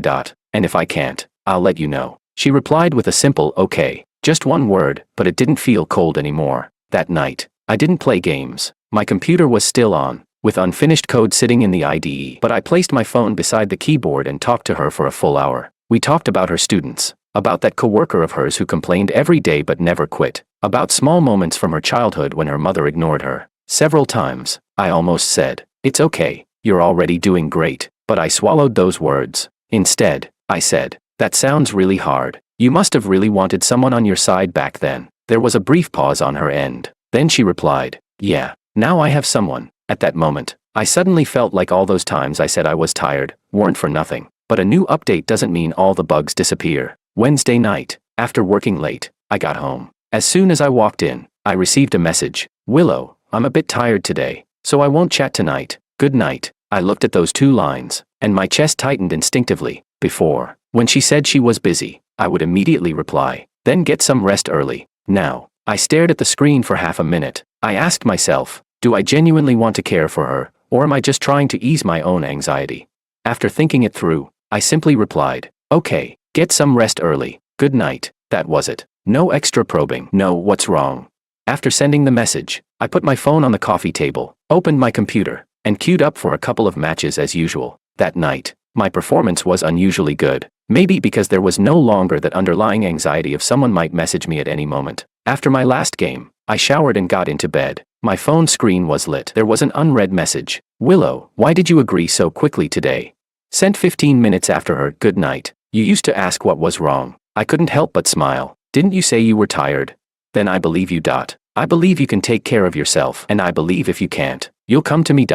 And if I can't, I'll let you know. She replied with a simple okay. Just one word, but it didn't feel cold anymore. That night, I didn't play games. My computer was still on, with unfinished code sitting in the IDE. But I placed my phone beside the keyboard and talked to her for a full hour. We talked about her students, about that coworker of hers who complained every day but never quit, about small moments from her childhood when her mother ignored her. Several times, I almost said, it's okay, you're already doing great, but I swallowed those words. Instead, I said, that sounds really hard. You must have really wanted someone on your side back then. There was a brief pause on her end. Then she replied, yeah, now I have someone. At that moment, I suddenly felt like all those times I said I was tired weren't for nothing. But a new update doesn't mean all the bugs disappear. Wednesday night, after working late, I got home. As soon as I walked in, I received a message. Willow, I'm a bit tired today, so I won't chat tonight. Good night. I looked at those two lines, and my chest tightened instinctively. Before, when she said she was busy, I would immediately reply, then get some rest early. Now, I stared at the screen for half a minute. I asked myself, do I genuinely want to care for her, or am I just trying to ease my own anxiety? After thinking it through, I simply replied, okay, get some rest early. Good night. That was it. No extra probing. No, what's wrong? After sending the message, I put my phone on the coffee table, opened my computer, and queued up for a couple of matches as usual. That night, my performance was unusually good. Maybe because there was no longer that underlying anxiety of someone might message me at any moment. After my last game, I showered and got into bed. My phone screen was lit. There was an unread message. Willow, why did you agree so quickly today? Sent 15 minutes after her good night. You used to ask what was wrong. I couldn't help but smile. Didn't you say you were tired? Then I believe you. I believe you can take care of yourself, and I believe if you can't, you'll come to me.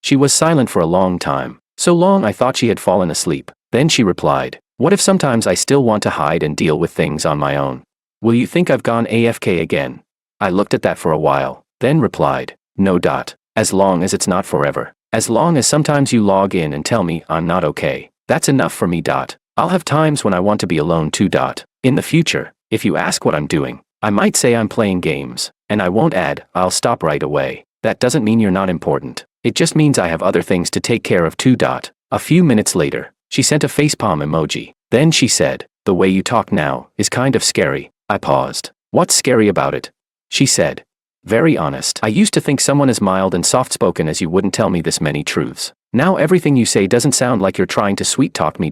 She was silent for a long time. So long I thought she had fallen asleep. Then she replied, what if sometimes I still want to hide and deal with things on my own? Will you think I've gone AFK again? I looked at that for a while, then replied, no. As long as it's not forever. As long as sometimes you log in and tell me I'm not okay. That's enough for me. I'll have times when I want to be alone too. In the future, if you ask what I'm doing, I might say I'm playing games, and I won't add, I'll stop right away. That doesn't mean you're not important. It just means I have other things to take care of too. A few minutes later, she sent a facepalm emoji. Then she said, the way you talk now is kind of scary. I paused. What's scary about it? She said, very honest. I used to think someone as mild and soft-spoken as you wouldn't tell me this many truths. Now everything you say doesn't sound like you're trying to sweet-talk me.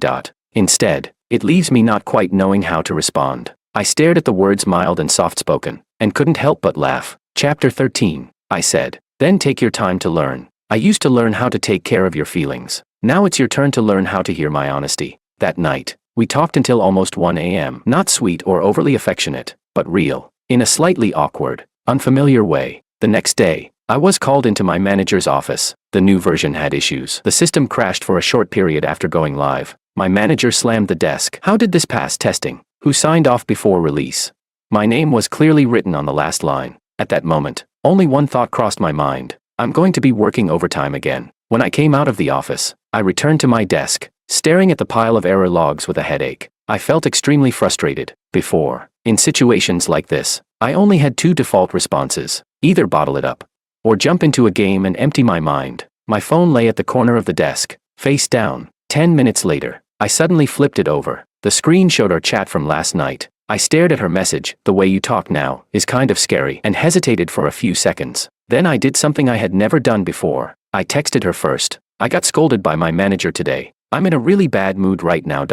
Instead, it leaves me not quite knowing how to respond. I stared at the words mild and soft-spoken, and couldn't help but laugh. Chapter 13, I said. Then take your time to learn. I used to learn how to take care of your feelings. Now it's your turn to learn how to hear my honesty. That night, we talked until almost 1 a.m. Not sweet or overly affectionate, but real, in a slightly awkward, unfamiliar way. The next day, I was called into my manager's office. The new version had issues. The system crashed for a short period after going live. My manager slammed the desk. How did this pass testing? Who signed off before release? My name was clearly written on the last line. At that moment, only one thought crossed my mind. I'm going to be working overtime again. When I came out of the office, I returned to my desk, staring at the pile of error logs with a headache. I felt extremely frustrated. Before, in situations like this, I only had two default responses: either bottle it up, or jump into a game and empty my mind. My phone lay at the corner of the desk, face down. 10 minutes later, I suddenly flipped it over. The screen showed our chat from last night. I stared at her message. The way you talk now is kind of scary, and hesitated for a few seconds. Then I did something I had never done before. I texted her first. I got scolded by my manager today. I'm in a really bad mood right now.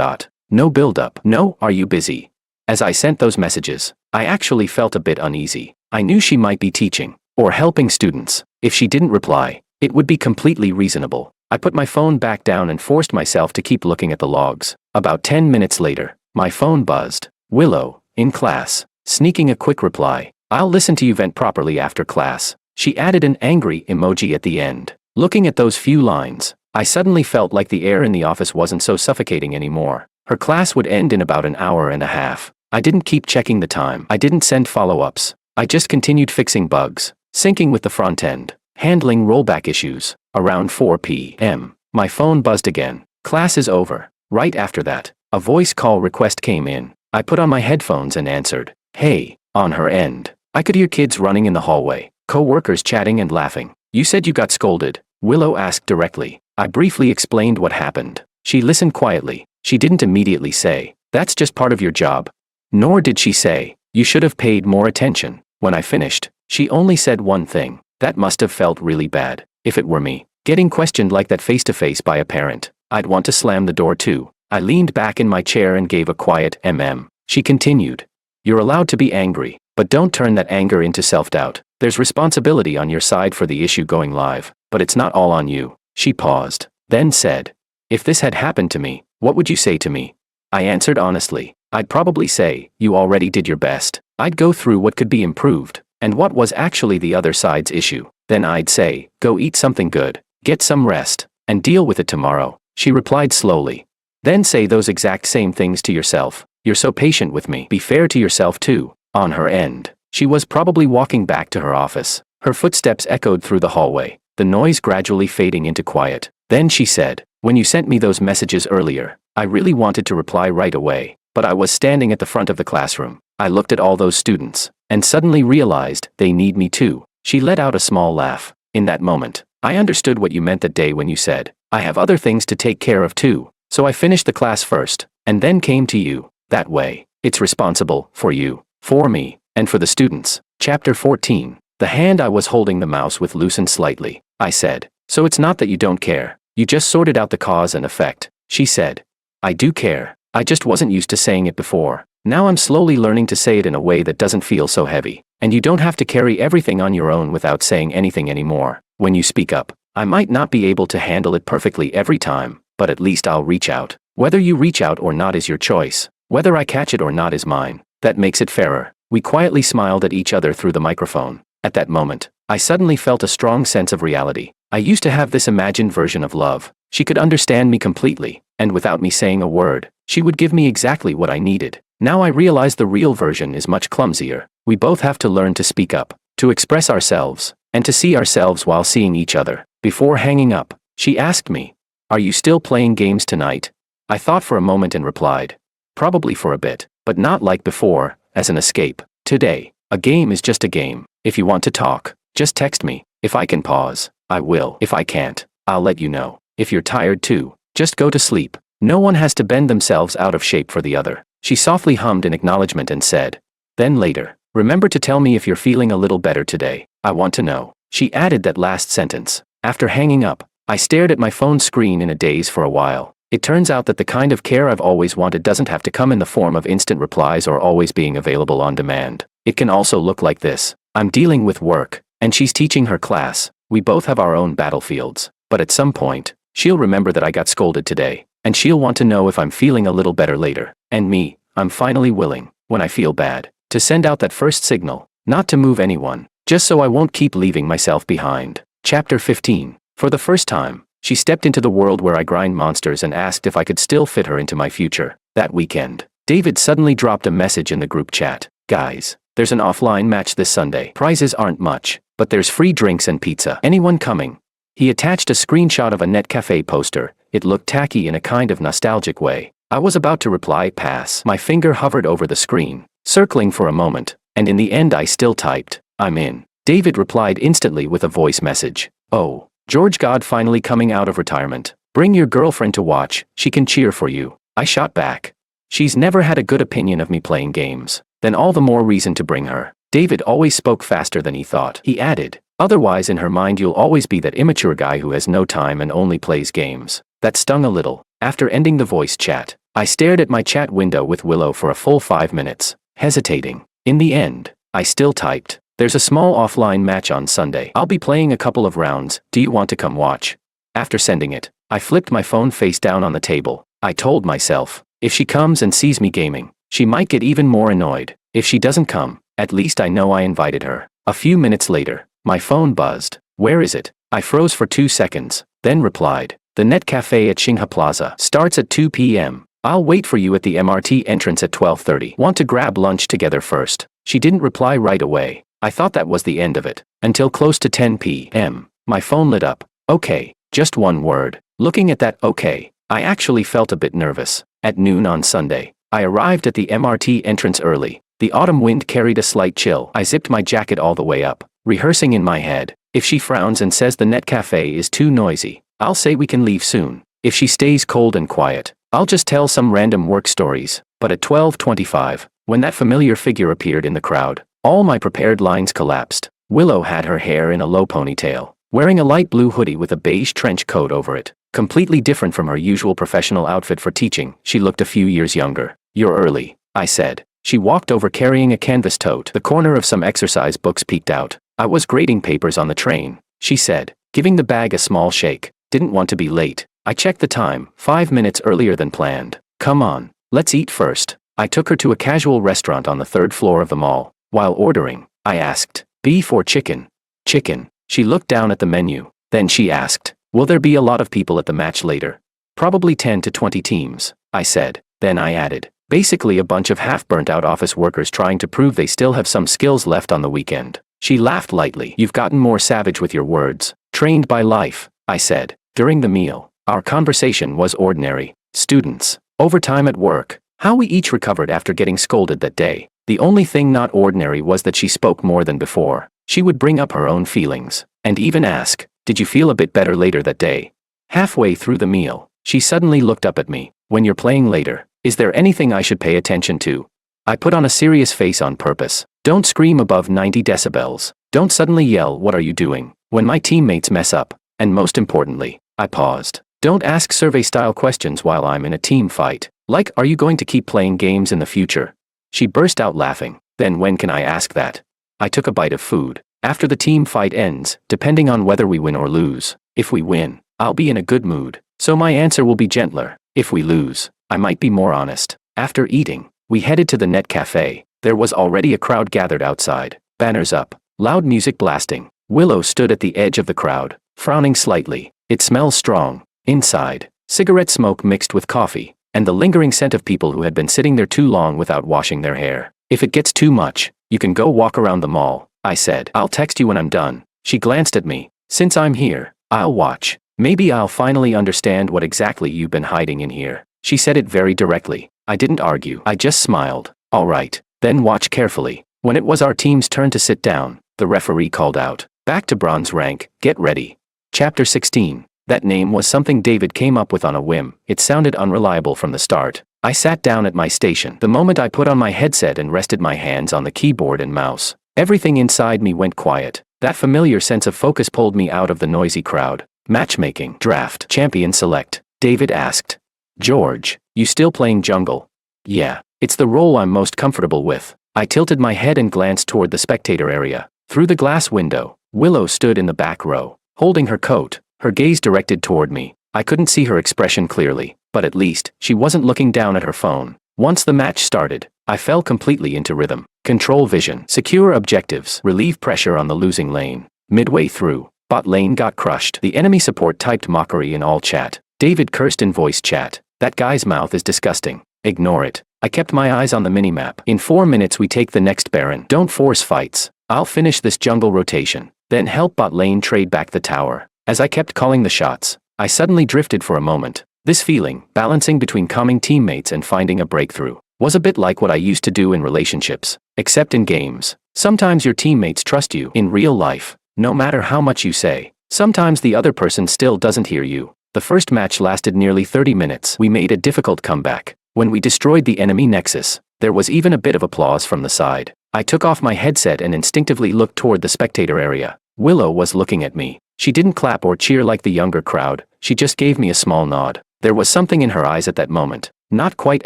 No build up. No, are you busy? As I sent those messages, I actually felt a bit uneasy. I knew she might be teaching or helping students. If she didn't reply, it would be completely reasonable. I put my phone back down and forced myself to keep looking at the logs. About 10 minutes later, my phone buzzed. Willow, in class. Sneaking a quick reply. I'll listen to you vent properly after class. She added an angry emoji at the end. Looking at those few lines, I suddenly felt like the air in the office wasn't so suffocating anymore. Her class would end in about an hour and a half. I didn't keep checking the time. I didn't send follow-ups. I just continued fixing bugs, syncing with the front end, handling rollback issues. Around 4 p.m., my phone buzzed again. Class is over. Right after that, a voice call request came in. I put on my headphones and answered. Hey. On her end, I could hear kids running in the hallway, co-workers chatting and laughing. You said you got scolded? Willow asked directly. I briefly explained what happened. She listened quietly. She didn't immediately say, that's just part of your job. Nor did she say, you should have paid more attention. When I finished, she only said one thing. That must have felt really bad. If it were me, getting questioned like that face-to-face by a parent, I'd want to slam the door too. I leaned back in my chair and gave a quiet mm. She continued. You're allowed to be angry, but don't turn that anger into self-doubt. There's responsibility on your side for the issue going live, but it's not all on you. She paused, then said, if this had happened to me, what would you say to me? I answered honestly. I'd probably say, you already did your best. I'd go through what could be improved, and what was actually the other side's issue. Then I'd say, go eat something good, get some rest, and deal with it tomorrow. She replied slowly. Then say those exact same things to yourself. You're so patient with me. Be fair to yourself too. On her end, she was probably walking back to her office. Her footsteps echoed through the hallway, the noise gradually fading into quiet. Then she said, when you sent me those messages earlier, I really wanted to reply right away, but I was standing at the front of the classroom. I looked at all those students, and suddenly realized they need me too. She let out a small laugh. In that moment, I understood what you meant that day when you said, I have other things to take care of too. So I finished the class first, and then came to you. That way, it's responsible for you, for me, and for the students. Chapter 14. The hand I was holding the mouse with loosened slightly. I said, so it's not that you don't care. You just sorted out the cause and effect. She said, I do care. I just wasn't used to saying it before. Now I'm slowly learning to say it in a way that doesn't feel so heavy. And you don't have to carry everything on your own without saying anything anymore. When you speak up, I might not be able to handle it perfectly every time, but at least I'll reach out. Whether you reach out or not is your choice. Whether I catch it or not is mine. That makes it fairer. We quietly smiled at each other through the microphone. At that moment, I suddenly felt a strong sense of reality. I used to have this imagined version of love. She could understand me completely, and without me saying a word, she would give me exactly what I needed. Now I realize the real version is much clumsier. We both have to learn to speak up, to express ourselves, and to see ourselves while seeing each other. Before hanging up, she asked me, are you still playing games tonight? I thought for a moment and replied, probably for a bit, but not like before, as an escape. Today, a game is just a game. If you want to talk, just text me. If I can pause, I will. If I can't, I'll let you know. If you're tired too, just go to sleep. No one has to bend themselves out of shape for the other. She softly hummed in acknowledgement and said, then later, remember to tell me if you're feeling a little better today. I want to know. She added that last sentence. After hanging up, I stared at my phone screen in a daze for a while. It turns out that the kind of care I've always wanted doesn't have to come in the form of instant replies or always being available on demand. It can also look like this. I'm dealing with work, and she's teaching her class. We both have our own battlefields. But at some point, she'll remember that I got scolded today, and she'll want to know if I'm feeling a little better later. And me, I'm finally willing, when I feel bad, To send out that first signal, not to move anyone, just so I won't keep leaving myself behind. Chapter 15. For the first time, she stepped into the world where I grind monsters and asked if I could still fit her into my future. That weekend, David suddenly dropped a message in the group chat. Guys, there's an offline match this Sunday. Prizes aren't much, but there's free drinks and pizza. Anyone coming? He attached a screenshot of a Netcafe poster. It looked tacky in a kind of nostalgic way. I was about to reply pass. My finger hovered over the screen, circling for a moment, and in the end I still typed, I'm in. David replied instantly with a voice message. Oh, George God finally coming out of retirement. Bring your girlfriend to watch, she can cheer for you. I shot back. She's never had a good opinion of me playing games. Then all the more reason to bring her. David always spoke faster than he thought. He added, otherwise in her mind you'll always be that immature guy who has no time and only plays games. That stung a little. After ending the voice chat, I stared at my chat window with Willow for a full 5 minutes, hesitating. In the end, I still typed, there's a small offline match on Sunday. I'll be playing a couple of rounds, do you want to come watch? After sending it, I flipped my phone face down on the table. I told myself, if she comes and sees me gaming, she might get even more annoyed. If she doesn't come, at least I know I invited her. A few minutes later, my phone buzzed. Where is it? I froze for 2 seconds, then replied, the Netcafe at Xinghe Plaza starts at 2 p.m. I'll wait for you at the MRT entrance at 12:30. Want to grab lunch together first? She didn't reply right away. I thought that was the end of it. Until close to 10 p.m. My phone lit up. Okay, just one word. Looking at that okay, I actually felt a bit nervous. At noon on Sunday, I arrived at the MRT entrance early. The autumn wind carried a slight chill. I zipped my jacket all the way up, rehearsing in my head. If she frowns and says the Netcafe is too noisy, I'll say we can leave soon. If she stays cold and quiet, I'll just tell some random work stories. But at 12:25, when that familiar figure appeared in the crowd, all my prepared lines collapsed. Willow had her hair in a low ponytail, wearing a light blue hoodie with a beige trench coat over it. Completely different from her usual professional outfit for teaching, she looked a few years younger. You're early, I said. She walked over carrying a canvas tote. The corner of some exercise books peeked out. I was grading papers on the train, she said, giving the bag a small shake. Didn't want to be late. I checked the time, 5 minutes earlier than planned. Come on, let's eat first. I took her to a casual restaurant on the 3rd floor of the mall. While ordering, I asked, beef or chicken? Chicken. She looked down at the menu. Then she asked, will there be a lot of people at the match later? Probably 10 to 20 teams, I said. Then I added, basically a bunch of half-burnt-out office workers trying to prove they still have some skills left on the weekend. She laughed lightly. You've gotten more savage with your words. Trained by life, I said. During the meal, our conversation was ordinary. Students, overtime at work, how we each recovered after getting scolded that day. The only thing not ordinary was that she spoke more than before. She would bring up her own feelings, and even ask, did you feel a bit better later that day? Halfway through the meal, she suddenly looked up at me. When you're playing later, is there anything I should pay attention to? I put on a serious face on purpose. Don't scream above 90 decibels. Don't suddenly yell, what are you doing? When my teammates mess up. And most importantly, I paused. Don't ask survey-style questions while I'm in a team fight. Like, are you going to keep playing games in the future? She burst out laughing. Then when can I ask that? I took a bite of food. After the team fight ends, depending on whether we win or lose. If we win, I'll be in a good mood, so my answer will be gentler. If we lose, I might be more honest. After eating, we headed to the Netcafe. There was already a crowd gathered outside. Banners up, loud music blasting. Willow stood at the edge of the crowd, frowning slightly. It smells strong. Inside, cigarette smoke mixed with coffee, and the lingering scent of people who had been sitting there too long without washing their hair. If it gets too much, you can go walk around the mall, I said. I'll text you when I'm done. She glanced at me. Since I'm here, I'll watch. Maybe I'll finally understand what exactly you've been hiding in here. She said it very directly. I didn't argue. I just smiled. All right, then watch carefully. When it was our team's turn to sit down, the referee called out, back to bronze rank, get ready. Chapter 16. That name was something David came up with on a whim. It sounded unreliable from the start. I sat down at my station. The moment I put on my headset and rested my hands on the keyboard and mouse, everything inside me went quiet. That familiar sense of focus pulled me out of the noisy crowd. Matchmaking. Draft. Champion select. David asked. George, you still playing jungle? Yeah, it's the role I'm most comfortable with. I tilted my head and glanced toward the spectator area. Through the glass window, Willow stood in the back row, holding her coat, her gaze directed toward me. I couldn't see her expression clearly, but at least, she wasn't looking down at her phone. Once the match started, I fell completely into rhythm. Control vision. Secure objectives. Relieve pressure on the losing lane. Midway through, bot lane got crushed. The enemy support typed mockery in all chat. David cursed in voice chat. That guy's mouth is disgusting. Ignore it. I kept my eyes on the minimap. In 4 minutes we take the next Baron. Don't force fights. I'll finish this jungle rotation. Then help bot lane trade back the tower. As I kept calling the shots, I suddenly drifted for a moment. This feeling, balancing between calming teammates and finding a breakthrough, was a bit like what I used to do in relationships, except in games. Sometimes your teammates trust you. In real life, no matter how much you say, sometimes the other person still doesn't hear you. The first match lasted nearly 30 minutes. We made a difficult comeback. When we destroyed the enemy nexus, there was even a bit of applause from the side. I took off my headset and instinctively looked toward the spectator area. Willow was looking at me. She didn't clap or cheer like the younger crowd. She just gave me a small nod. There was something in her eyes at that moment. Not quite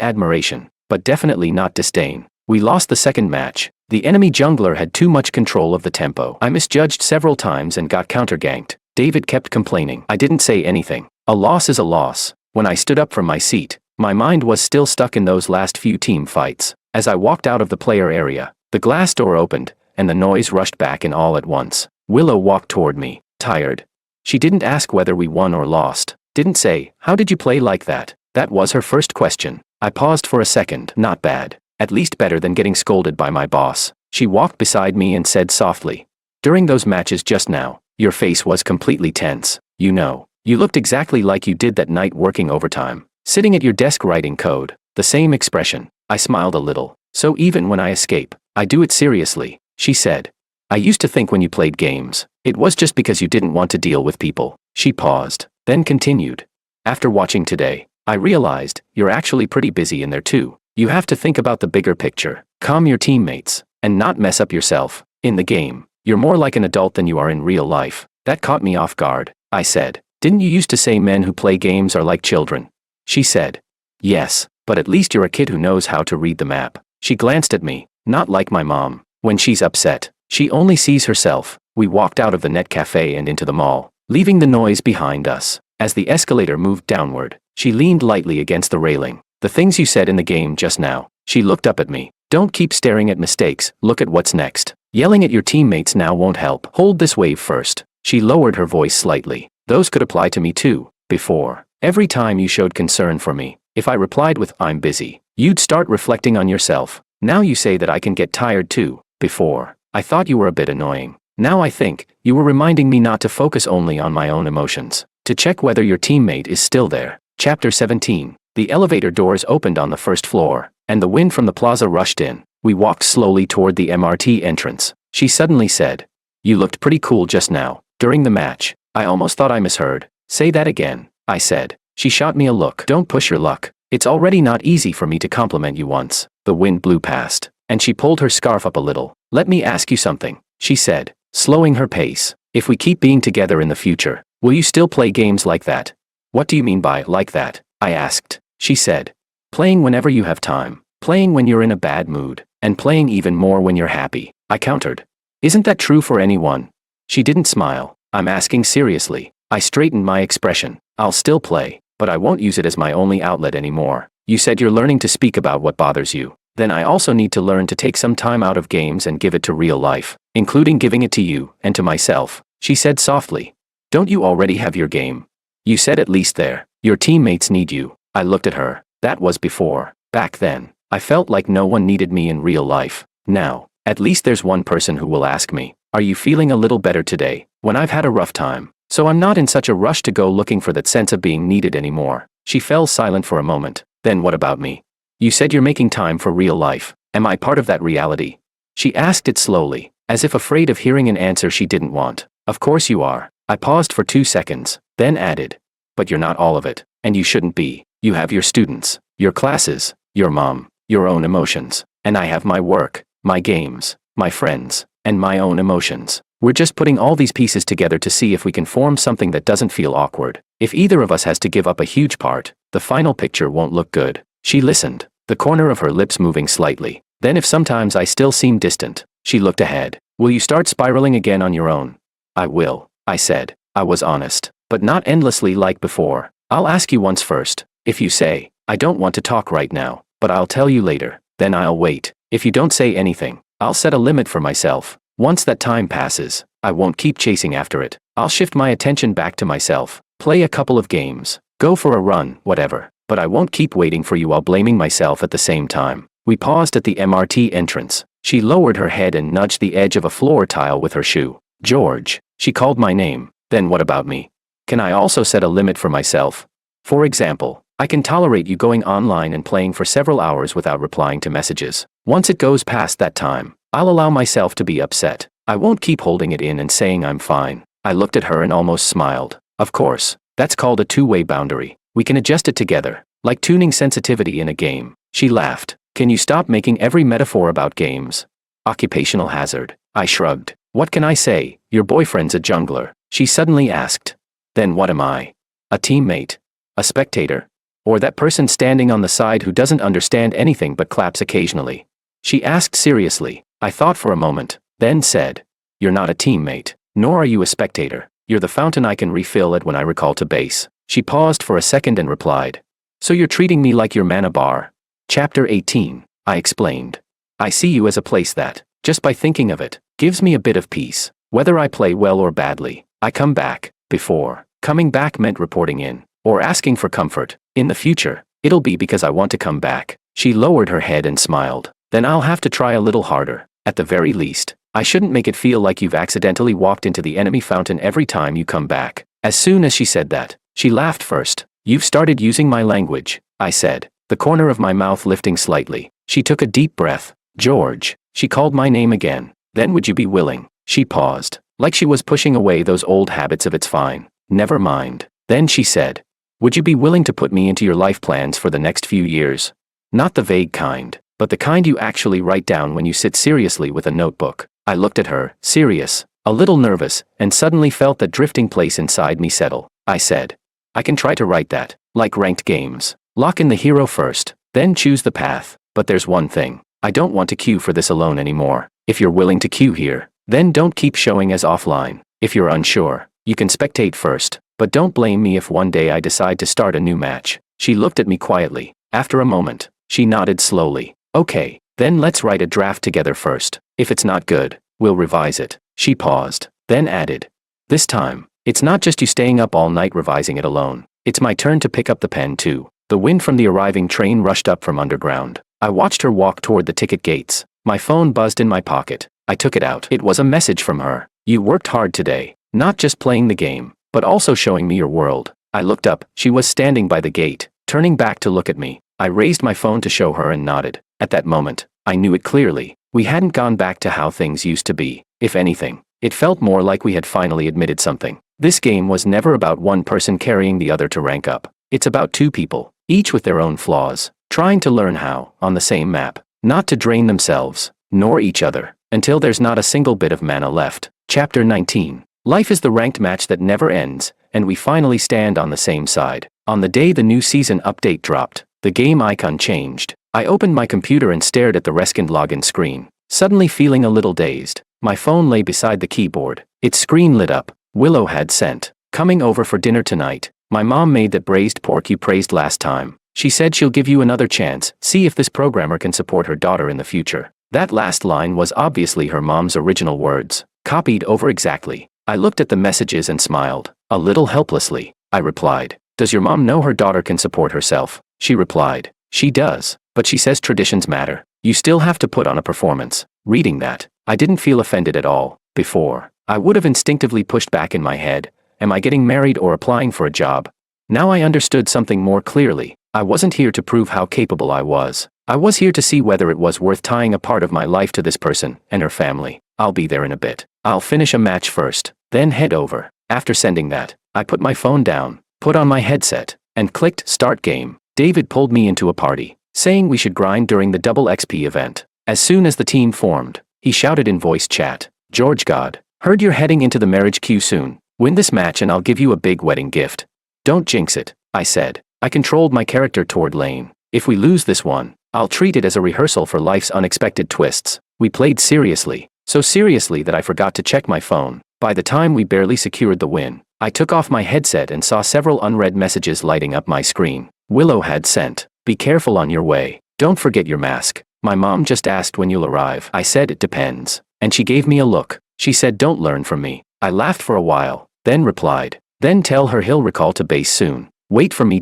admiration, but definitely not disdain. We lost the second match. The enemy jungler had too much control of the tempo. I misjudged several times and got counter-ganked. David kept complaining. I didn't say anything. A loss is a loss. When I stood up from my seat, my mind was still stuck in those last few team fights. As I walked out of the player area, the glass door opened, and the noise rushed back in all at once. Willow walked toward me, tired. She didn't ask whether we won or lost. Didn't say, "How did you play like that?" That was her first question. I paused for a second. Not bad. At least better than getting scolded by my boss. She walked beside me and said softly, "During those matches just now, your face was completely tense. You know, you looked exactly like you did that night working overtime, sitting at your desk writing code. The same expression." I smiled a little. "So even when I escape, I do it seriously," she said. "I used to think when you played games, it was just because you didn't want to deal with people." She paused, then continued. "After watching today, I realized you're actually pretty busy in there too. You have to think about the bigger picture, calm your teammates, and not mess up yourself. In the game, you're more like an adult than you are in real life." That caught me off guard. I said, "Didn't you used to say men who play games are like children?" She said, "Yes, but at least you're a kid who knows how to read the map." She glanced at me, not like my mom. When she's upset, she only sees herself. We walked out of the net cafe and into the mall, leaving the noise behind us. As the escalator moved downward, she leaned lightly against the railing. "The things you said in the game just now." She looked up at me. "Don't keep staring at mistakes, look at what's next. Yelling at your teammates now won't help. Hold this wave first." She lowered her voice slightly. "Those could apply to me too. Before, every time you showed concern for me, if I replied with 'I'm busy,' you'd start reflecting on yourself. Now you say that I can get tired too. Before, I thought you were a bit annoying. Now I think you were reminding me not to focus only on my own emotions, to check whether your teammate is still there." Chapter 17. The elevator doors opened on the first floor, and the wind from the plaza rushed in. We walked slowly toward the MRT entrance. She suddenly said, "You looked pretty cool just now, during the match." I almost thought I misheard. "Say that again," I said. She shot me a look. "Don't push your luck. It's already not easy for me to compliment you once." The wind blew past, and she pulled her scarf up a little. "Let me ask you something," she said, slowing her pace. "If we keep being together in the future, will you still play games like that?" "What do you mean by like that?" I asked. She said, "Playing whenever you have time, playing when you're in a bad mood, and playing even more when you're happy." I countered. "Isn't that true for anyone?" She didn't smile. "I'm asking seriously." I straightened my expression. "I'll still play, but I won't use it as my only outlet anymore. You said you're learning to speak about what bothers you. Then I also need to learn to take some time out of games and give it to real life, including giving it to you and to myself," she said softly. "Don't you already have your game? You said at least there. Your teammates need you." I looked at her. That was before. Back then, I felt like no one needed me in real life. Now, at least there's one person who will ask me, "Are you feeling a little better today?" when I've had a rough time. So I'm not in such a rush to go looking for that sense of being needed anymore. She fell silent for a moment. "Then what about me? You said you're making time for real life. Am I part of that reality?" She asked it slowly, as if afraid of hearing an answer she didn't want. "Of course you are." I paused for 2 seconds, then added, "But you're not all of it, and you shouldn't be. You have your students, your classes, your mom, your own emotions, and I have my work, my games, my friends, and my own emotions. We're just putting all these pieces together to see if we can form something that doesn't feel awkward. If either of us has to give up a huge part, the final picture won't look good." She listened, the corner of her lips moving slightly. "Then if sometimes I still seem distant," she looked ahead, "will you start spiraling again on your own?" "I will," I said. I was honest, but not endlessly like before. "I'll ask you once first. If you say, 'I don't want to talk right now, but I'll tell you later,' then I'll wait. If you don't say anything, I'll set a limit for myself. Once that time passes, I won't keep chasing after it. I'll shift my attention back to myself, play a couple of games, go for a run, whatever. But I won't keep waiting for you while blaming myself at the same time. We paused at the MRT entrance. She lowered her head and nudged the edge of a floor tile with her shoe. George. She called my name. Then what about me? Can I also set a limit for myself? For example, I can tolerate you going online and playing for several hours without replying to messages. Once it goes past that time, I'll allow myself to be upset. I won't keep holding it in and saying I'm fine. I looked at her and almost smiled. Of course, that's called a two-way boundary. We can adjust it together, like tuning sensitivity in a game. She laughed. Can you stop making every metaphor about games? Occupational hazard. I shrugged. What can I say? Your boyfriend's a jungler. She suddenly asked. Then what am I? A teammate? A spectator? Or that person standing on the side who doesn't understand anything but claps occasionally? She asked seriously. I thought for a moment, then said, you're not a teammate, nor are you a spectator. You're the fountain I can refill at when I recall to base. She paused for a second and replied. So you're treating me like your mana bar? Chapter 18. I explained. I see you as a place that, just by thinking of it, gives me a bit of peace. Whether I play well or badly, I come back. Before, coming back meant reporting in, or asking for comfort. In the future, it'll be because I want to come back. She lowered her head and smiled. Then I'll have to try a little harder. At the very least, I shouldn't make it feel like you've accidentally walked into the enemy fountain every time you come back. As soon as she said that, she laughed first. You've started using my language, I said, the corner of my mouth lifting slightly. She took a deep breath. George. She called my name again. Then would you be willing? She paused, like she was pushing away those old habits of it's fine. Never mind. Then she said, would you be willing to put me into your life plans for the next few years? Not the vague kind, but the kind you actually write down when you sit seriously with a notebook. I looked at her, serious, a little nervous, and suddenly felt that drifting place inside me settle. I said, I can try to write that, like ranked games. Lock in the hero first, then choose the path. But there's one thing. I don't want to queue for this alone anymore. If you're willing to queue here, then don't keep showing as offline. If you're unsure, you can spectate first, but don't blame me if one day I decide to start a new match. She looked at me quietly. After a moment, she nodded slowly. Okay, then let's write a draft together first. If it's not good, we'll revise it. She paused, then added. This time, it's not just you staying up all night revising it alone. It's my turn to pick up the pen too. The wind from the arriving train rushed up from underground. I watched her walk toward the ticket gates. My phone buzzed in my pocket. I took it out. It was a message from her. You worked hard today, not just playing the game, but also showing me your world. I looked up. She was standing by the gate, turning back to look at me. I raised my phone to show her and nodded. At that moment, I knew it clearly. We hadn't gone back to how things used to be. If anything, it felt more like we had finally admitted something. This game was never about one person carrying the other to rank up. It's about two people, each with their own flaws, trying to learn how, on the same map, not to drain themselves, nor each other, until there's not a single bit of mana left. Chapter 19. Life is the ranked match that never ends, and we finally stand on the same side. On the day the new season update dropped, the game icon changed. I opened my computer and stared at the Reskind login screen, suddenly feeling a little dazed. My phone lay beside the keyboard. Its screen lit up. Willow had sent. Coming over for dinner tonight. My mom made that braised pork you praised last time. She said she'll give you another chance, see if this programmer can support her daughter in the future. That last line was obviously her mom's original words, copied over exactly. I looked at the messages and smiled, a little helplessly. I replied, does your mom know her daughter can support herself? She replied, she does, but she says traditions matter. You still have to put on a performance. Reading that, I didn't feel offended at all. Before, I would have instinctively pushed back in my head, am I getting married or applying for a job? Now I understood something more clearly. I wasn't here to prove how capable I was. I was here to see whether it was worth tying a part of my life to this person and her family. I'll be there in a bit. I'll finish a match first, then head over. After sending that, I put my phone down, put on my headset, and clicked Start Game. David pulled me into a party, saying we should grind during the double XP event. As soon as the team formed, he shouted in voice chat, George God, heard you're heading into the marriage queue soon. Win this match and I'll give you a big wedding gift. Don't jinx it, I said. I controlled my character toward lane. If we lose this one, I'll treat it as a rehearsal for life's unexpected twists. We played seriously, so seriously that I forgot to check my phone. By the time we barely secured the win, I took off my headset and saw several unread messages lighting up my screen. Willow had sent, be careful on your way. Don't forget your mask. My mom just asked when you'll arrive. I said it depends. And she gave me a look. She said don't learn from me. I laughed for a while, then replied. Then tell her he'll recall to base soon. Wait for me.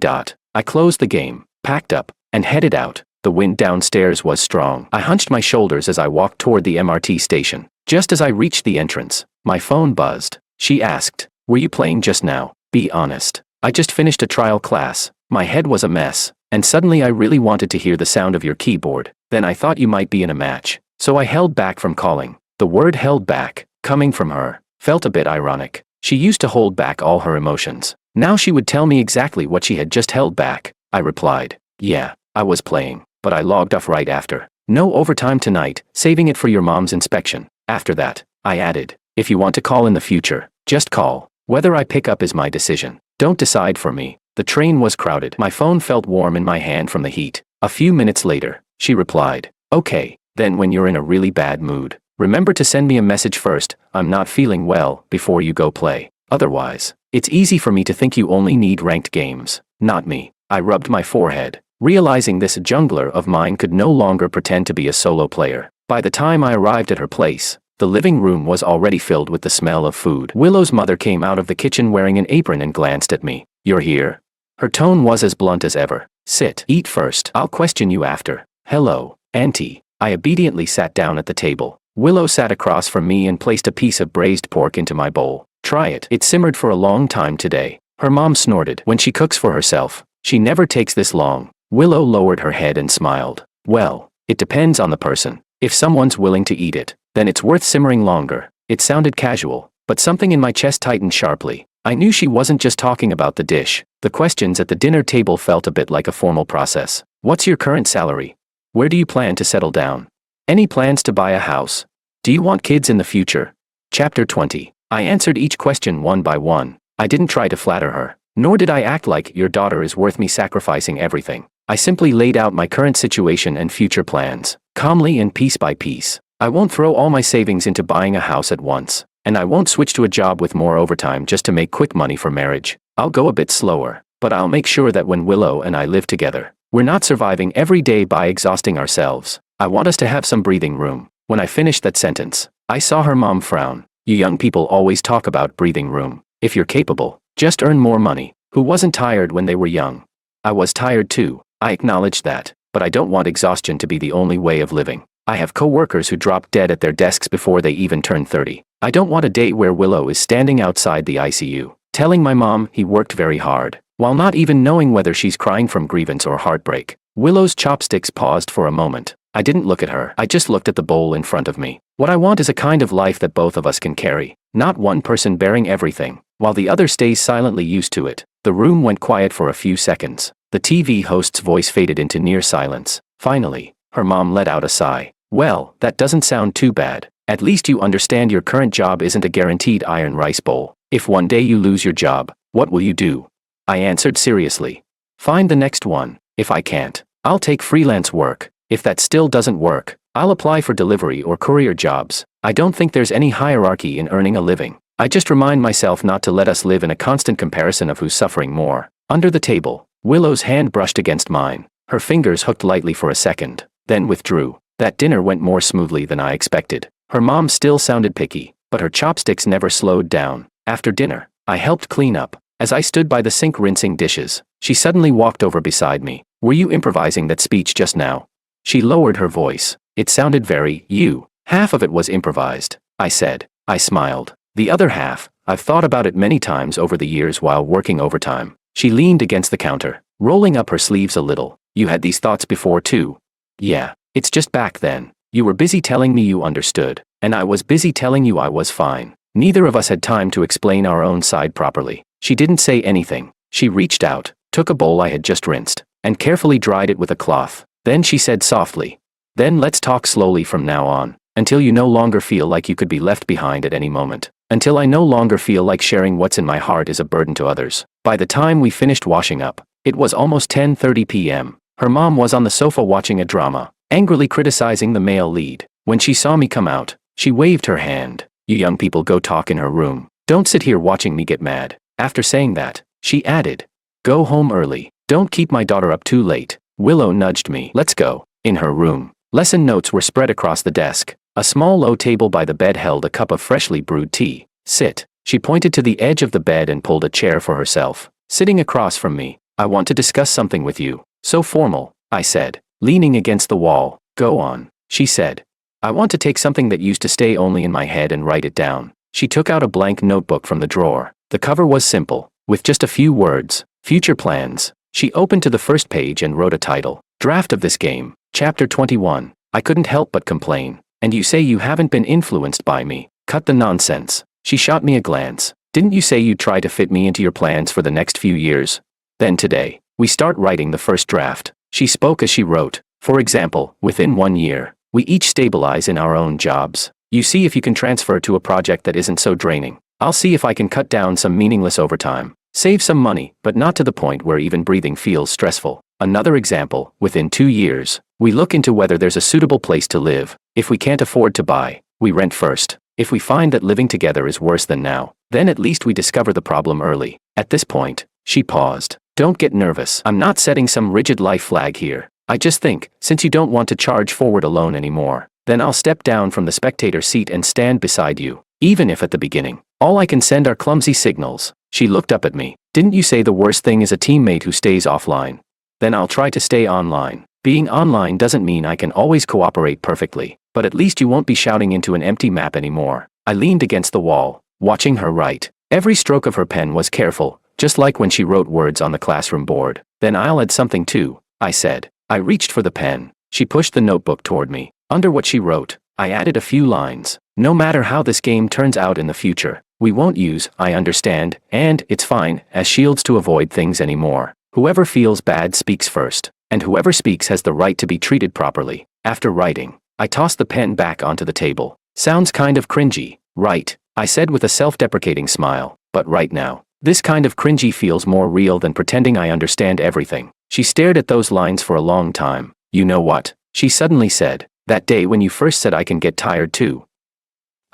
I closed the game, packed up, and headed out. The wind downstairs was strong. I hunched my shoulders as I walked toward the MRT station. Just as I reached the entrance, my phone buzzed. She asked, "Were you playing just now? Be honest." I just finished a trial class. My head was a mess, and suddenly I really wanted to hear the sound of your keyboard. Then I thought you might be in a match. So I held back from calling. The word held back, coming from her, felt a bit ironic. She used to hold back all her emotions. Now she would tell me exactly what she had just held back. I replied, "Yeah, I was playing, but I logged off right after. No overtime tonight, saving it for your mom's inspection." After that, I added, "If you want to call in the future, just call. Whether I pick up is my decision. Don't decide for me." The train was crowded. My phone felt warm in my hand from the heat. A few minutes later, she replied, "Okay, then when you're in a really bad mood, remember to send me a message first, 'I'm not feeling well,' before you go play. Otherwise, it's easy for me to think you only need ranked games, not me." I rubbed my forehead, realizing this jungler of mine could no longer pretend to be a solo player. By the time I arrived at her place, the living room was already filled with the smell of food. Willow's mother came out of the kitchen wearing an apron and glanced at me. "You're here?" Her tone was as blunt as ever. "Sit. Eat first. I'll question you after." "Hello, Auntie." I obediently sat down at the table. Willow sat across from me and placed a piece of braised pork into my bowl. "Try it. It simmered for a long time today." Her mom snorted. "When she cooks for herself, she never takes this long." Willow lowered her head and smiled. "Well, it depends on the person. If someone's willing to eat it, then it's worth simmering longer." It sounded casual, but something in my chest tightened sharply. I knew she wasn't just talking about the dish. The questions at the dinner table felt a bit like a formal process. "What's your current salary? Where do you plan to settle down? Any plans to buy a house? Do you want kids in the future?" Chapter 20. I answered each question one by one. I didn't try to flatter her, nor did I act like "your daughter is worth me sacrificing everything." I simply laid out my current situation and future plans, calmly and piece by piece. I won't throw all my savings into buying a house at once, and I won't switch to a job with more overtime just to make quick money for marriage. I'll go a bit slower, but I'll make sure that when Willow and I live together, we're not surviving every day by exhausting ourselves. I want us to have some breathing room. When I finished that sentence, I saw her mom frown. "You young people always talk about breathing room. If you're capable, just earn more money." Who wasn't tired when they were young? I was tired too. I acknowledged that, but I don't want exhaustion to be the only way of living. I have co-workers who drop dead at their desks before they even turn 30. I don't want a day where Willow is standing outside the ICU, telling my mom he worked very hard, while not even knowing whether she's crying from grievance or heartbreak. Willow's chopsticks paused for a moment. I didn't look at her. I just looked at the bowl in front of me. What I want is a kind of life that both of us can carry, not one person bearing everything, while the other stays silently used to it. The room went quiet for a few seconds. The TV host's voice faded into near silence. Finally, her mom let out a sigh. "Well, that doesn't sound too bad. At least you understand your current job isn't a guaranteed iron rice bowl. If one day you lose your job, what will you do?" I answered seriously. "Find the next one. If I can't, I'll take freelance work. If that still doesn't work, I'll apply for delivery or courier jobs. I don't think there's any hierarchy in earning a living. I just remind myself not to let us live in a constant comparison of who's suffering more." Under the table, Willow's hand brushed against mine. Her fingers hooked lightly for a second, then withdrew. That dinner went more smoothly than I expected. Her mom still sounded picky, but her chopsticks never slowed down. After dinner, I helped clean up. As I stood by the sink rinsing dishes, she suddenly walked over beside me. "Were you improvising that speech just now?" She lowered her voice. "It sounded very you." "Half of it was improvised," I said. I smiled. "The other half, I've thought about it many times over the years while working overtime." She leaned against the counter, rolling up her sleeves a little. "You had these thoughts before too?" "Yeah, it's just back then. You were busy telling me you understood, and I was busy telling you I was fine. Neither of us had time to explain our own side properly." She didn't say anything. She reached out, took a bowl I had just rinsed, and carefully dried it with a cloth. Then she said softly, "Then let's talk slowly from now on, until you no longer feel like you could be left behind at any moment. Until I no longer feel like sharing what's in my heart is a burden to others." By the time we finished washing up, it was almost 10:30 p.m. Her mom was on the sofa watching a drama, angrily criticizing the male lead. When she saw me come out, she waved her hand. "You young people go talk in her room. Don't sit here watching me get mad." After saying that, she added, "Go home early. Don't keep my daughter up too late." Willow nudged me. "Let's go." In her room, Lesson notes were spread across the desk. A small low table by the bed held a cup of freshly brewed tea. Sit. She pointed to the edge of the bed and pulled a chair for herself. Sitting across from me. I want to discuss something with you. So formal, I said, leaning against the wall. Go on, she said. I want to take something that used to stay only in my head and write it down. She took out a blank notebook from the drawer. The cover was simple, with just a few words. Future plans. She opened to the first page and wrote a title. Draft of this game. Chapter 21. I couldn't help but complain. And you say you haven't been influenced by me. Cut the nonsense. She shot me a glance. Didn't you say you'd try to fit me into your plans for the next few years? Then today, we start writing the first draft. She spoke as she wrote. For example, within 1 year, we each stabilize in our own jobs. You see if you can transfer to a project that isn't so draining. I'll see if I can cut down some meaningless overtime. Save some money, but not to the point where even breathing feels stressful. Another example, within 2 years, we look into whether there's a suitable place to live. If we can't afford to buy, we rent first. If we find that living together is worse than now, then at least we discover the problem early. At this point, she paused. Don't get nervous. I'm not setting some rigid life flag here. I just think, since you don't want to charge forward alone anymore, then I'll step down from the spectator seat and stand beside you. Even if at the beginning, all I can send are clumsy signals. She looked up at me. Didn't you say the worst thing is a teammate who stays offline? Then I'll try to stay online. Being online doesn't mean I can always cooperate perfectly, but at least you won't be shouting into an empty map anymore. I leaned against the wall, watching her write. Every stroke of her pen was careful, just like when she wrote words on the classroom board. Then I'll add something too, I said. I reached for the pen. She pushed the notebook toward me. Under what she wrote, I added a few lines. No matter how this game turns out in the future, we won't use I understand, and it's fine, as shields to avoid things anymore. Whoever feels bad speaks first, and whoever speaks has the right to be treated properly. After writing, I tossed the pen back onto the table. Sounds kind of cringy, right? I said with a self-deprecating smile, but right now, this kind of cringy feels more real than pretending I understand everything. She stared at those lines for a long time. You know what? She suddenly said, that day when you first said I can get tired too.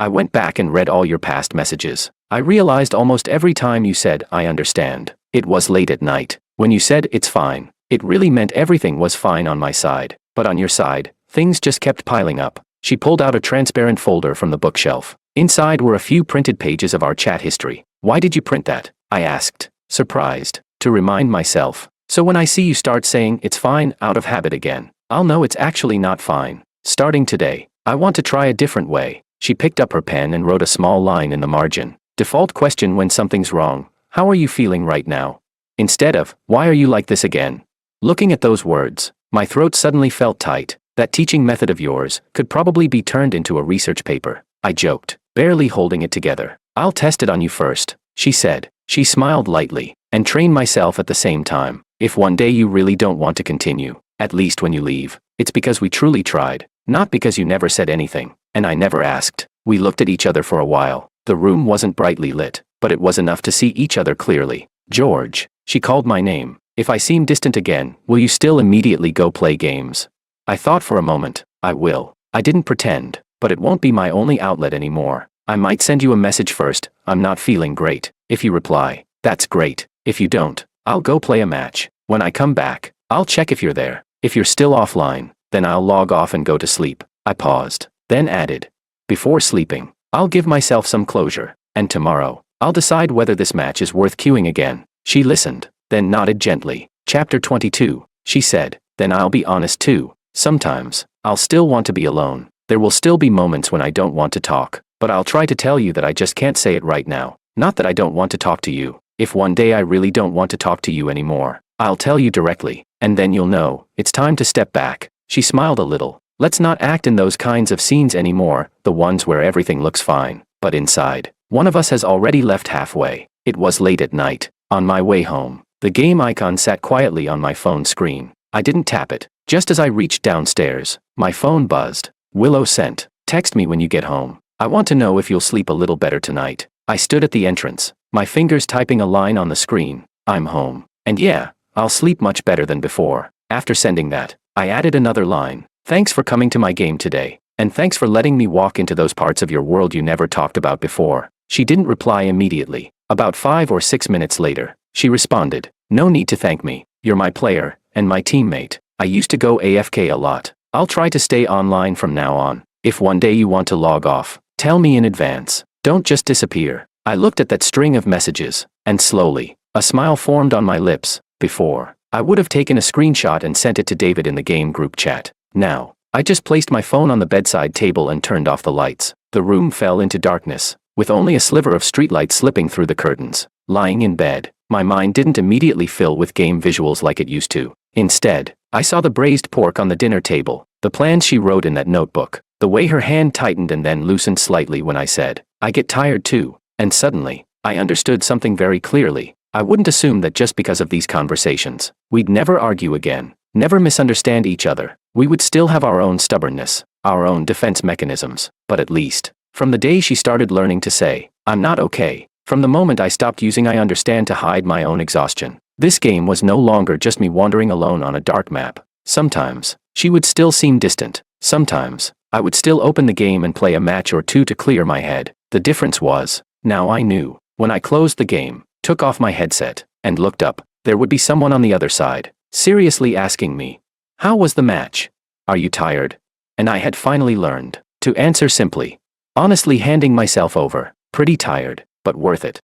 I went back and read all your past messages. I realized almost every time you said, I understand, it was late at night. When you said, it's fine, it really meant everything was fine on my side. But on your side, things just kept piling up. She pulled out a transparent folder from the bookshelf. Inside were a few printed pages of our chat history. Why did you print that? I asked, surprised. To remind myself. So when I see you start saying, it's fine, out of habit again, I'll know it's actually not fine. Starting today, I want to try a different way. She picked up her pen and wrote a small line in the margin. Default question when something's wrong. How are you feeling right now? Instead of, why are you like this again? Looking at those words, my throat suddenly felt tight. That teaching method of yours could probably be turned into a research paper. I joked, barely holding it together. I'll test it on you first, she said. She smiled lightly, and trained myself at the same time. If one day you really don't want to continue, at least when you leave, it's because we truly tried, not because you never said anything, and I never asked. We looked at each other for a while. The room wasn't brightly lit, but it was enough to see each other clearly. George, she called my name. If I seem distant again, will you still immediately go play games? I thought for a moment. I will. I didn't pretend, but it won't be my only outlet anymore. I might send you a message first, I'm not feeling great. If you reply, that's great. If you don't, I'll go play a match. When I come back, I'll check if you're there. If you're still offline, then I'll log off and go to sleep. I paused, then added, before sleeping, I'll give myself some closure, and tomorrow, I'll decide whether this match is worth queuing again. She listened, then nodded gently. Chapter 22, she said, then I'll be honest too. Sometimes, I'll still want to be alone. There will still be moments when I don't want to talk, but I'll try to tell you that I just can't say it right now. Not that I don't want to talk to you. If one day I really don't want to talk to you anymore, I'll tell you directly, and then you'll know, it's time to step back. She smiled a little. Let's not act in those kinds of scenes anymore, the ones where everything looks fine, but inside, one of us has already left halfway. It was late at night. On my way home, the game icon sat quietly on my phone screen. I didn't tap it. Just as I reached downstairs, my phone buzzed. Willow sent, text me when you get home. I want to know if you'll sleep a little better tonight. I stood at the entrance, my fingers typing a line on the screen. I'm home. And yeah, I'll sleep much better than before. After sending that, I added another line. Thanks for coming to my game today. And thanks for letting me walk into those parts of your world you never talked about before. She didn't reply immediately. About 5 or 6 minutes later, she responded. No need to thank me. You're my player, and my teammate. I used to go AFK a lot. I'll try to stay online from now on. If one day you want to log off, tell me in advance. Don't just disappear. I looked at that string of messages, and slowly, a smile formed on my lips. Before, I would have taken a screenshot and sent it to David in the game group chat. Now, I just placed my phone on the bedside table and turned off the lights. The room fell into darkness, with only a sliver of streetlight slipping through the curtains. Lying in bed, my mind didn't immediately fill with game visuals like it used to. Instead, I saw the braised pork on the dinner table, the plans she wrote in that notebook, the way her hand tightened and then loosened slightly when I said, "I get tired too." And suddenly, I understood something very clearly. I wouldn't assume that just because of these conversations, we'd never argue again, never misunderstand each other. We would still have our own stubbornness, our own defense mechanisms. But at least, from the day she started learning to say, "I'm not okay," from the moment I stopped using "I understand" to hide my own exhaustion, this game was no longer just me wandering alone on a dark map. Sometimes, she would still seem distant. Sometimes, I would still open the game and play a match or two to clear my head. The difference was, now I knew, when I closed the game, took off my headset, and looked up, there would be someone on the other side, seriously asking me, "How was the match? Are you tired?" And I had finally learned to answer simply, honestly, handing myself over, pretty tired, but worth it.